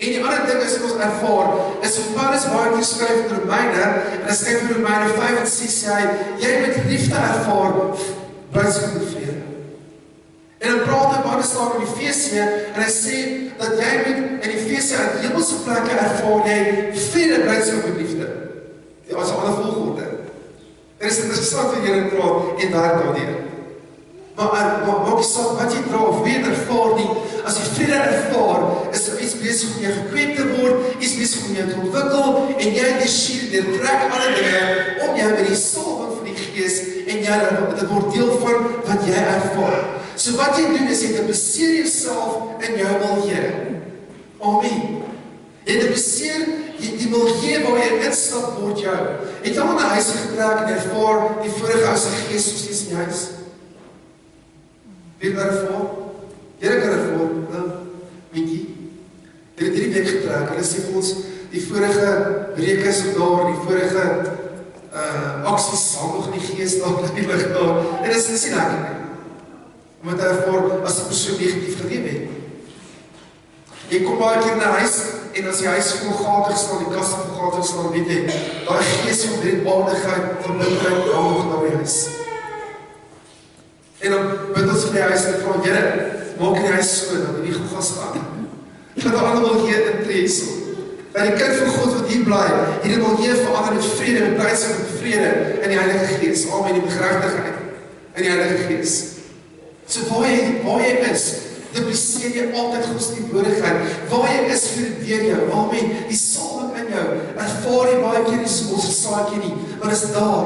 En die ander ding is wat ons ervaar, is hoe Paulus baie keer skryf in Romeine, en hy skryf in Romeine 5 en 6, sê hy, jy moet liefde ervaar, blydskap en vrede. En dan praat hy baie staan in Efesië, en hy sê, dat jy moet in Efesië uit hemelse plekke ervaar, jy vrede, blydskap en liefde. Ja, as 'n ander volgorde. Er is interessant wat jy praat, en werk daardeur. Maar maak jy saak wat jy dra of wie ervaar nie, as jy vrede ervaar, is er iets besig om jou gekweek te word, iets besig om jou te ontwikkel, en jy deur trek alle dinge, om jou met die salwing van die Gees, en dit word deel van wat jy ervaar. So wat jy doen is, jy identifiseer jouself in jou milieu. Amen. Jy identifiseer die milieu waar jy instap word jou. Het jy al na huis getrek en ervaar die vorige ou se Gees soos steeds in die huis? Wie ervaar? Jy kan ervaar, Mietjie. Jy het 3 weke getrek, hulle sê vir ons, die vorige reke is op daar, die vorige aksies sal nog in die Gees daar, die lig daar, en dit is nie lekker nie. Omdat hy ervaar, as die persoon negatief geleef het. Jy kom baie keer na huis, en as die huis vol gaten staan, die kaste vol gaten staan, weet jy, daar Gees van breedbaardigheid, verbinding, allemaal naar die huis. En dan bid ons vir die huis en vraag, Here, maak die huis skoon, dat die gaan staan. Dat die ander wil hier intree so. By die kind van God wat hier bly, hier wil hier verander met vrede, met blydskap en vrede in die Heilige Gees. Amen, die geregtigheid in die Heilige Gees. So waar jy is, dupliseer jy altyd Gods teenwoordigheid. Waar jy is, vir dit deur jou. Amen. Die salwing in jou, ervaar jy baie keer nie soos 'n saadjie nie, maar dit is daar.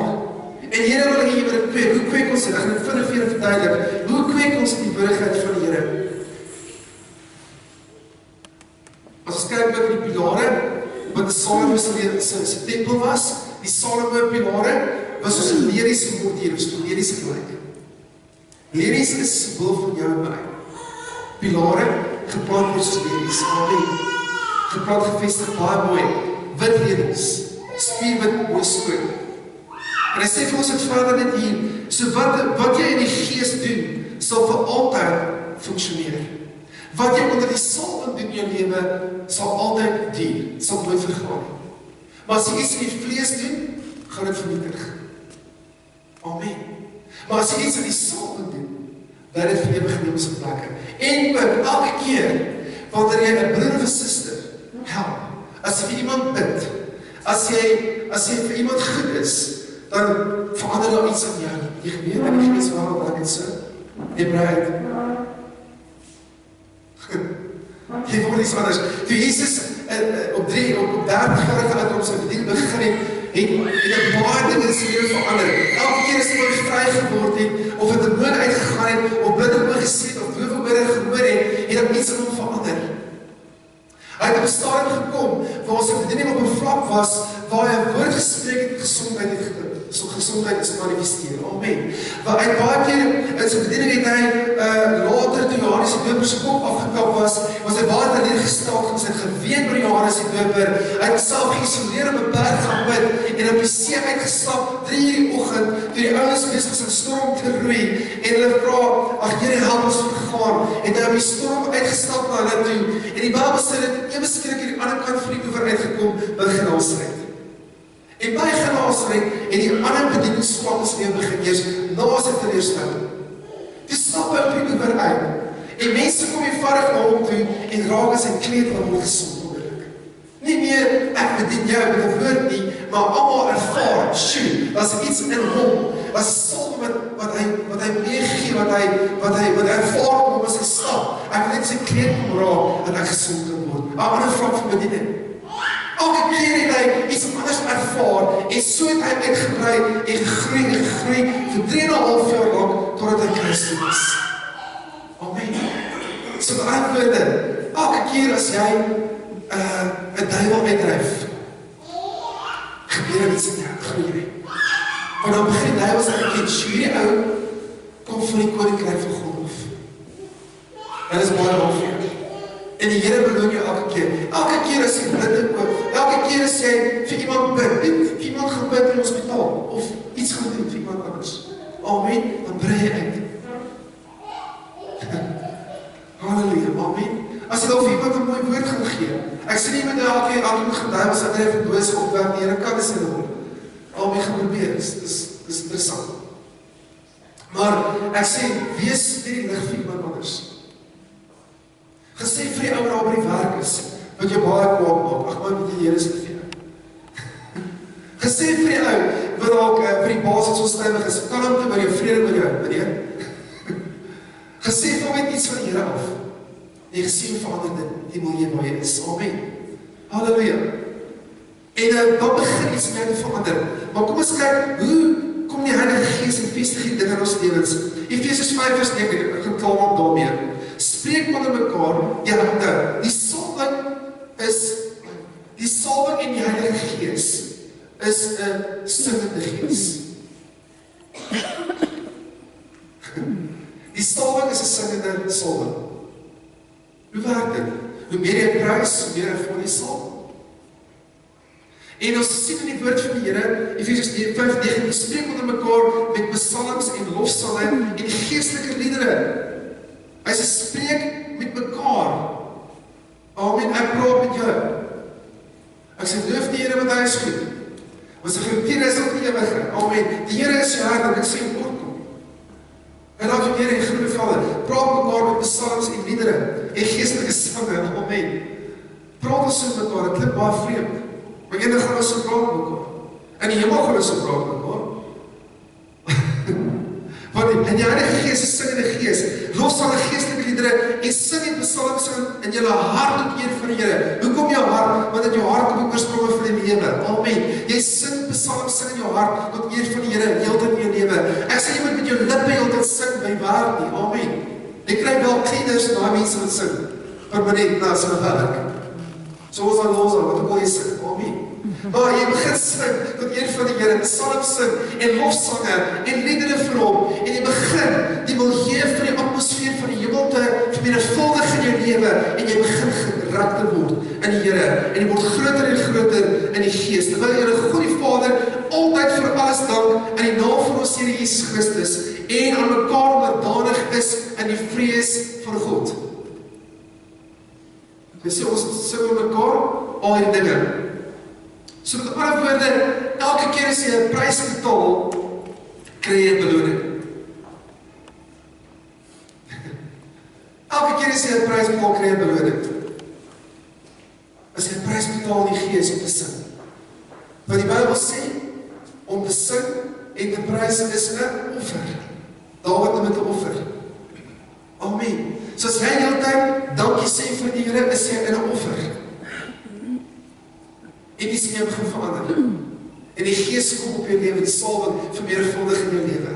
En Here wil jy met dit kweek. Hoe kweek ons dit? Ek gaan dit vinnig vir julle verduidelik. Hoe kweek ons die teenwoordigheid van die Here? As ons kyk by die pilare, wat Salomo se tempel was, die Salomo pilare, was soos 'n leriese mortier, was toe leriese gelyk. Leries is symbool van jou en my. Pilare, geplant word soos leries. Amen. Geplant, gevestig, baie mooi. Wit leries. Spierwit, mooi skoon. En hy sê vir ons het verder net hier, so wat jy in die Gees doen, sal vir altyd funksioneer. Wat jy onder die salwing doen in jou lewe, sal altyd duur, sal nooit vergaan. Maar as jy iets in die vlees doen, gaan dit vernietig. Amen. Maar as jy iets in die salwing doen, bly dit vir ewig in hemelse plekke. En ook elke keer, wanneer jy 'n broer of 'n suster help, as jy vir iemand bid, as jy vir iemand goed is, dan verander daar iets aan jou. Jy weet in die Gees waarom dan net so. Jy breid. Jy word iets anders. Toe Jesus op 30-jarige oud om sy bediening begin het 'n baie dinge in sy lewe verander. Elke keer as iemand vry geword het, of het 'n demoon uitgegaan het, of bidder oor gesê het, of doewe ore gehoor het dat iets in hom verander. Hy het op 'n stadium gekom, waar sy bediening op 'n vlak was, waar hy 'n woord gespreek het, gesondheid het gedink. gesondheid is manifesteer. Amen. Maar uit baie keer in sy bediening het hy later toe Johannes die Doper se kop afgekap was hy baie teleurgesteld en sy het geween oor Johannes die Doper. Hy het self geïsoleer op 'n berg gaan bid en op die see uitgestap 3 uur die oggend toe die ouens besig is 'n storm te roei en hulle vra, ag Here help ons vergaan. En hy op die storm uitgestap na hulle toe en die Bybel sê dat ewe skielik aan die ander kant van die oewer uitgekom by Genasaret. En by Genasaret en die ander bedieningsswakes in begin eers na sy teleurstelling. Dis stap hy op die oewer uit. En mense kom eenvoudig na hom toe en raak aan sy kleed en word gesond wonderlik. Nie meer ek bedien jou met 'n woord nie, maar almal ervaar, sjoe, daar's iets in hom. Was salf wat hy meegee, wat hy ervaar kom as hy stap. Ek wil net sy kleed kom raak en ek gesond kan word. 'n ander vlak van bediening. Elke keer het hy iets anders ervaar en so het hy uitgebrei en gegroei vir 3,5 jaar lank totdat hy Christus is. Amen. So beantwoorde, elke keer as jy 'n duiwel uitdryf, gebeur iets in jou, groei. Maar dan begin die duiwel sê, hierdie ou kom van die koninkryk van God af. En dit is baie ongeveer. En die Here beloon jou elke keer. Elke keer as jy blinde oop, elke keer as jy vir iemand bid, vir iemand gaan bid in die hospitaal, of iets gaan doen vir iemand anders. Amen, dan brei jy uit. Halleluja, amen. As jy dan vir iemand 'n mooi woord gaan gee, ek sê nie met elke keer moet gedui as ek vir bose opwerp, die Here kan dit sê hoor. Amen, gaan probeer, dis interessant. Maar ek sê, wees die lig vir iemand anders. Gesê vir die ou daar by die werk is, wat jy baie kwaad maak, ag man, die Here is vir jou. Gesê vir die ou, wat dalk vir die baas wat so stewig is, kalmte by jou, vrede by jou, meneer. Gesê vir hom iets van die Here af. En gesê verander die milieu waar jy is. Amen. Halleluja. En dan begin iets met te verander. Maar kom ons kyk, hoe kom die Heilige Gees en vestig die dinge in ons lewens? Efesiërs 5:9, ek gaan klaar maak daarmee. Spreek onder mekaar, die salwing en die Heilige Gees is 'n singende gees. Die salwing is 'n singende salwing. Hoe werk dit? Hoe meer jy prys, hoe meer ervaar jy salwing. En ons sien in die woord van die Here, Efesiërs 5:9, spreek onder mekaar met psalms en lofsange en geestelike liedere. Hy sê, spreek met mekaar. Amen, ek praat met jou. Ek sê, loof die Here, want hy is goed. Want sy goedheid is ook nie ewig. Amen, die Here is jou hart, en ek sê, kort kom. En laat jou Here en groene Vader, praat mekaar met psalms en liedere, en geestelike sange. Amen. Praat ons met mekaar, dit klink baie vreemd. Maar eendag gaan ons so praat met mekaar. In die hemel gaan ons so praat met mekaar. Want in die Heilige Gees is singende gees, lofsange geestelike liedere en sing en psalms in julle hart tot eer van die Here. Hoekom jou hart? Want in jou hart kom die oorspronge van die lewe. Amen. Jy sing psalms, sing in jou hart tot eer van die Here heeltyd in jou lewe. Ek sê jy moet met jou lippe heeltyd sing by waar nie. Amen. Jy kry wel kinders en daai mense wat sing permanent na sy werk. Soos aan ons wat ook al jy sing. Amen. Maar jy begin sing tot eer van die Here, psalms sing en lofsange en liedere vir hom en jy begin die milieu van die atmosfeer van die hemel te vermenigvuldig in jou lewe en jy begin geraak te word in die Here en jy word groter en groter in die Gees. Terwyl jy God die Vader altyd vir alles dank in die naam van ons Here Jesus Christus en aan mekaar onderdanig is in die vrees van God. Jy sê ons sing met mekaar al die dinge. So met ander woorde, elke keer as jy 'n prys betaal, kry jy 'n beloning. Elke keer as jy 'n prys betaal, kry jy 'n beloning. As jy 'n prys betaal in die Gees om te sing. Want die Bybel sê, om te sing en te prys is 'n offer. Daar word met 'n offer. Amen. So as jy die hele tyd dankie sê vir die Here, is jy in 'n offer. En die sien begin verander. En die Gees kom op jou lewe, die salwing vermenigvuldig in jou lewe.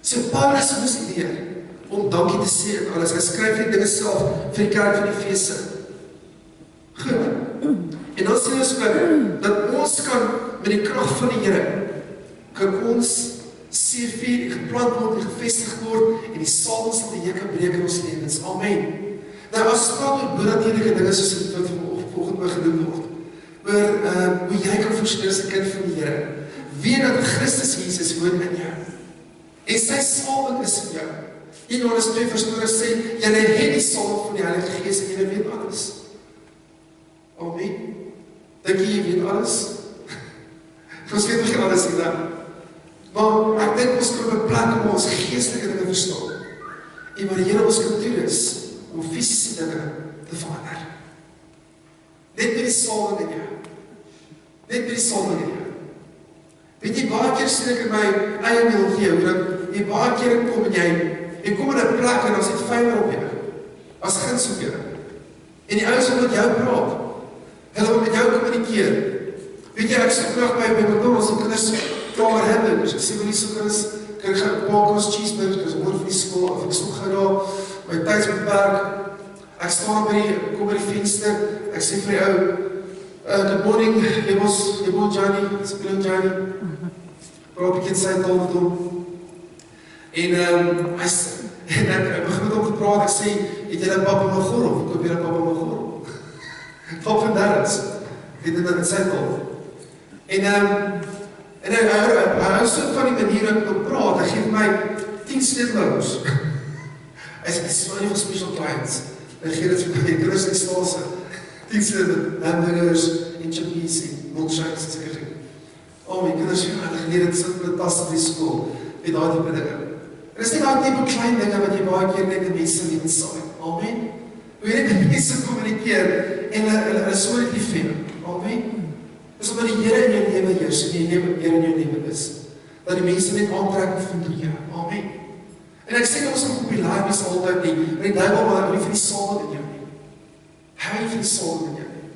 So Paulus moes leer om dankie te sê en alles. Hy skryf die dinge self vir die kerk van Efese. Goed. En dan sien ons dat ons kan met die krag van die Here kan ons CV geplant word en gevestig word en die Salme sal die hekke breek in ons lewens. Amen. Nou as ons praat oor bo-natuurlike dinge soos wat volgende my genoem word, oor hoe jy kan voorstel as 'n kind van die Here, weet dat Christus Jesus woon in jou. En sy salwing is in jou. In Johannes 2 vers 20 sê, julle het die salwing van die Heilige Gees en julle weet alles. Amen. Dink jy weet alles? Ons weet nog nie alles nie dan. Maar ek dink ons kan op 'n plek om ons geestelike dinge verstaan. En waar die Here ons kan toerus om fisiese dinge te verander. Net met die salwing in jou. Net met die salwing in jou. Weet jy, baie keer sien ek in my eie milieu, dat jy baie keer kom en jy kom in 'n plek en ons het vyver op jou, as guns op jou. En die ouens wil met jou praat, hulle wil met jou kommunikeer. Weet jy, ek sit vandag by McDonald's, die kinders vra oor hamburgers, ek sê, wil jy so kinders, kan ek gaan maak ons cheeseburgers, ek is hoor van die school, of ek soek gaan daar, my tyd beperk, ek staan kom by die venster, ek sê vir die ou, good morning, jy moet Johnny, speel Johnny, praat ek in sy taal met hom, en ek begin met hom te praat, ek sê, het jy dat papa Magoro, koop jy dat papa Magoro, pap van Darrens, het dit in sy taal, en hy hou so van die manier ek wil praat, hy geef my 10 sleutelhouders, hy sê, dit is one of our special clients, hy gee dit vir my, kinders en staalse, 10 sleutelhouders, hamburgers, en chippies, en milkshakes, en seker ding. My kinders, hulle geleer het sit met 'n tas op die skool, met daai tipe dinge. En is nie daai tipe klein dinge wat jy baie keer net in mense lewens sal. Amen. Hoe jy net met mense kommunikeer en hulle so lief vir jou. Amen. Dis omdat die Here in jou lewe heers en die Here in jou lewe is, dat die mense net aantrekking vind tot jou. Amen. En ek sê ons moet populair wees altyd nie, maar die duiwel wil nie vir die salwing in jou nie. Hy vir die salwing in jou nie.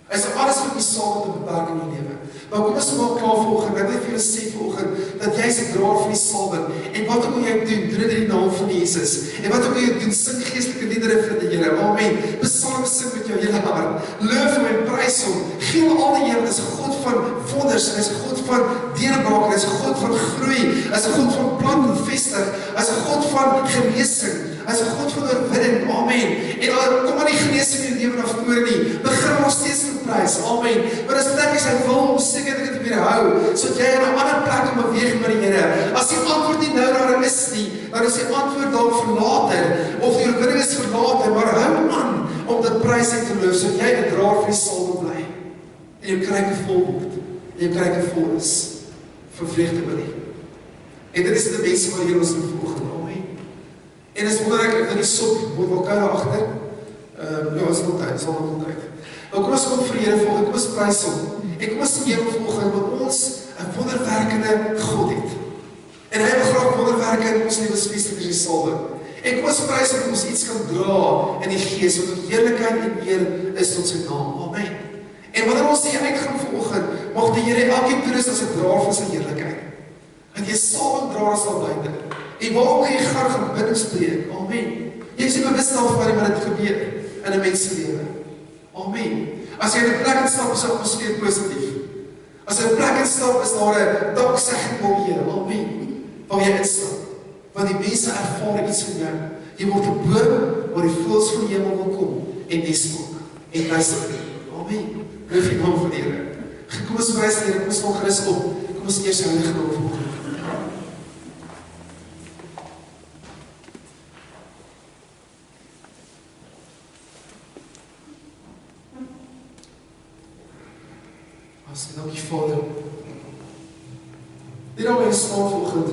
Hy sê alles wat die salwing te beperk in jou lewe. Maar kom ons maak klaar vanoggend, ek wil vir julle sê vanoggend, dat jy is 'n draer van die salwing, en wat ook al jy doen dit in die naam van Jesus, en wat ook al jy doen, sing geestelike liedere vir die Here, amen, psalms sing met jou hele hart, loof hom en prys hom, gee hom al die Here, is 'n God van wonders, en is 'n God van deurbraak, en is 'n God van groei, is 'n God van plant en vestig, is 'n God van genesing, is 'n God van oorwinning, amen, en al kom aan die genesing in die lewe na vore nie, begin nog steeds met prys, amen, maar as dit is hy wil om seker dit te weerhou, sodat jy in 'n ander plek om beweeg met die Here. As die antwoord nie nou daar is nie, dan is die antwoord dalk vir later, of die oorwinning is vir later, maar hou aan om dit prys uit te loof, sodat jy 'n draer vir die salwing bly, en jou kruike vol word, en jou kruike vol is, vir vreugde by die. En dit is die mense wat hier ons in vanoggend, amen. En is wonderlik, in die sop, moet elkaar daar agter, ja, is nog tyd, is al nog tyd. Maar kom ons kom vir Here volgende, kom ons prys hom, en kom ons sê Here volgende, want ons 'n wonderwerkende God het. En hy wil graag wonderwerke in ons lewens vestig in die salwing. En kom ons prys hom, ons iets kan dra in die gees, want die heerlikheid en eer is tot sy naam. Amen. En wanneer ons hier uitgaan vanoggend, mag die Here elkeen toerus as 'n draer van sy heerlikheid. Dat jy salwing draer sal bly. En waar jy gaan binnenspreek. Amen. Jy is nie bewus daarvan nie, maar dit gebeur in 'n mens se lewe. Amen. As jy in 'n plek instap, is atmosfeer positief. As jy in 'n plek instap, is daar 'n danksegging op Here. Amen. Waar jy instap. Want die mense ervaar iets in jou. Jy word 'n boom waar die voëls van die hemel wil kom en nes maak en luister. Amen. Loof die naam van die Here. Kom ons prys die Here, kom ons staan gerus op. Kom ons eers heilige naam voor. Dankie Vader. Dit nou my staan vanoggend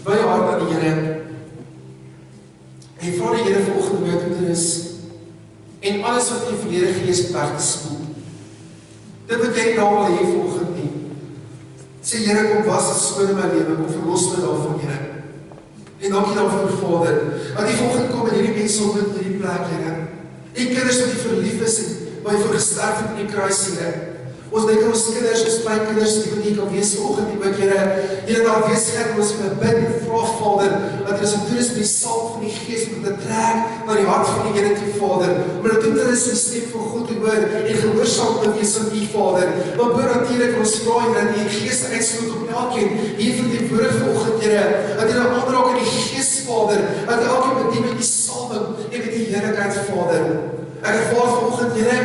by jou hart aan die Here. En vra die Here vanoggend om jou te rus en alles wat in die verlede gees weg te spoel. Dit wat jy nou al hier vanoggend nie. Sê Here, kom was en skoon in my lewe, kom verlos my daarvan, Here. En dankie daarvoor Vader, dat die vanoggend kom en hierdie mense op in hierdie plek, Here. En kinders wat die verlief is en waar jy voor gesterf het in die kruis, Here. Ons dink ons kinders, ons klein kinders, die wat nie kan wees vanoggend nie, ook Here, daar weesheid, ons vir bid en vra Vader, dat is om met die salf van die Gees om te trek na die hart van die Here toe, Vader. Maar dit doen is die stem van God te hoor en gehoorsaam te wees aan U, Vader. Maar bo natuurlik ons vra Here dat U Gees uitsloot op elkeen hier van die woord vanoggend, Here. Dat U nou aanraak in die Gees, Vader. Dat elkeen bedien met die salwing en met die heerlikheid, Vader. Ek ervaar vanoggend, Here,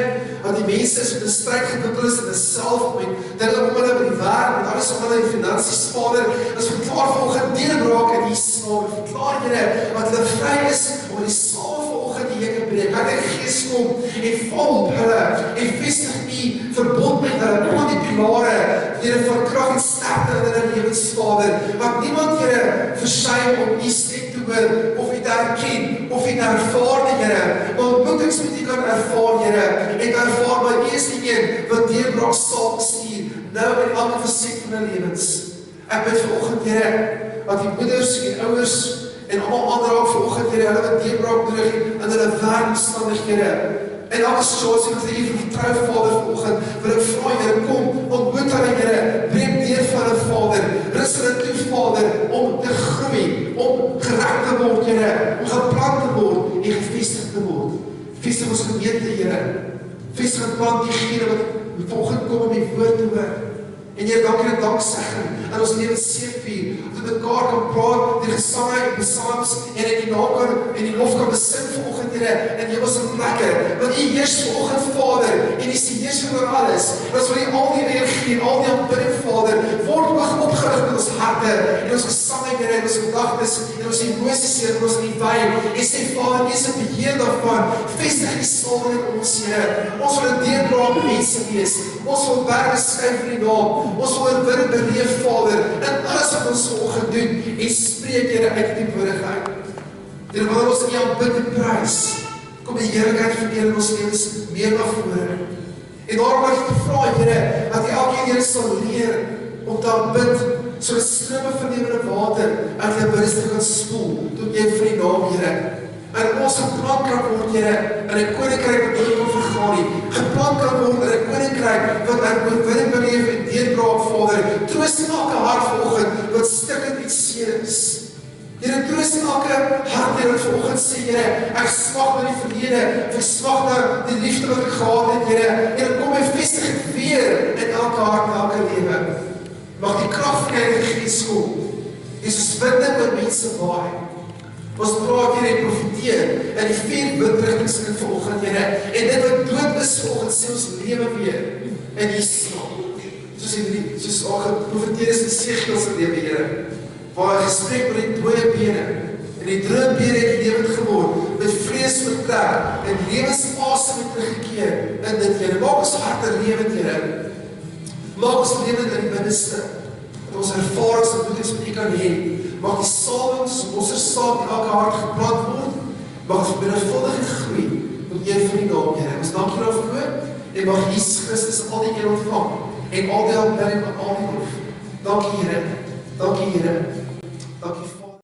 dat die mense is met 'n stryd gewikkeld is in 'n selfmoord, dat hulle om hulle by die werk, met alles om hulle die finansies, Vader, is verklaar vanoggend deurbraak in Jesus naam. Verklaar, Here, dat hulle vry is om die saal vanoggend die hekke breek. Dat die Gees kom en val op hulle en vestig U verbond met hulle, al die pilare, Here, van krag en sterkte in hulle lewens, Vader. Dat niemand, Here, versuim om U stem te hoor of U te herken of U te ervaar, Here. Maar ontmoetings met U kan ervaar, Here, en ervaar by U is die een wat deurbraak sal bestuur, nou in elke faset van hulle lewens. Ek bid vanoggend, Here, dat die moeders en ouers en almal ander ook vanoggend, Here, hulle wat deurbraak nodig in hulle werkomstandighede. En elke situasie wat hulle hier vertrou, Vader, vanoggend, wil ek vra, Here, kom, ontmoet hulle, Here, breek deur vir hulle, Vader, rus hulle toe, Vader, om te groei, om gereg te word, Here, om geplant te word en gevestig te word. Vestig ons gemeente, Here. Vestig en plant diegene wat vanoggend kom om die woord te hoor. En Here, dankie en danksegging in ons lewens seëvier, dat we mekaar kan praat, die gesange en psalms en in die naam kan en die lof kan besin vanoggend, Here, in hemelse plekke. Want U heers vanoggend, Vader, en U is die heerser oor alles. En ons wil U al die energie en al die aanbidding, Vader, word opgerig met ons harte en ons gesange, Here, en ons gedagtes en ons emosies, Here, en ons in die wyn. En sê, Vader, U is in beheer daarvan. Vestig die salwing in ons, Here. Ons wil 'n deurbraak mense wees. Ons wil berge skuif vir die naam. Ons wil oorwinning beleef, Vader, in alles wat ons vanoggend doen en spreek, Here, uit die teenwoordigheid. Here, wil ons U aanbid en prys. Kom die heerlikheid verdeel in ons lewens meer na vore. En daarom wil ek vra, Here, dat U elkeen, Here, sal leer om te aanbid, sodat strome van lewende water uit die binneste kan spoel tot jy vir die naam, Here. En ons geplant kan word, Here, in 'n koninkryk wat nooit kan vergaan nie. Geplant kan word in 'n koninkryk wat oorwinning beleef en deurbraak, Vader. Troos elke hart vanoggend wat stikkend en seer is. Here, troos elke hart wat vanoggend sê, Here, ek smag na die verlede, ek smag na die liefde wat ek gehad het, Here. Here, kom en vestig dit weer in elke hart, elke lewe. Mag die krag van die Heilige Gees kom. Jesus, winde met mense waai. Ons praat, Here, en profeteer in die 4 windrigtings in vanoggend, Here. En dit wat dood is vanoggend, sê ons lewe weer in Jesus naam. Soos al geprofeteer is in Esegiel se lewe, Here, waar hy gespreek met die dooie bene, en die dooie bene het lewend geword, met vrees vertrek, en lewensasem het teruggekeer in dit, Here. Maak ons harte lewend, Here. Maak ons lewend in die binneste, dat ons ervarings en boetes wat U kan hê. Mag die salwing, soos ons saad in elke hart geplant word, mag ons menigvuldig groei, tot eer van die naam, Here. Ons dank U daarvoor, en mag Jesus Christus al die eer ontvang, en al die aanbidding en al die lof. Dankie, Here. Dankie, Here.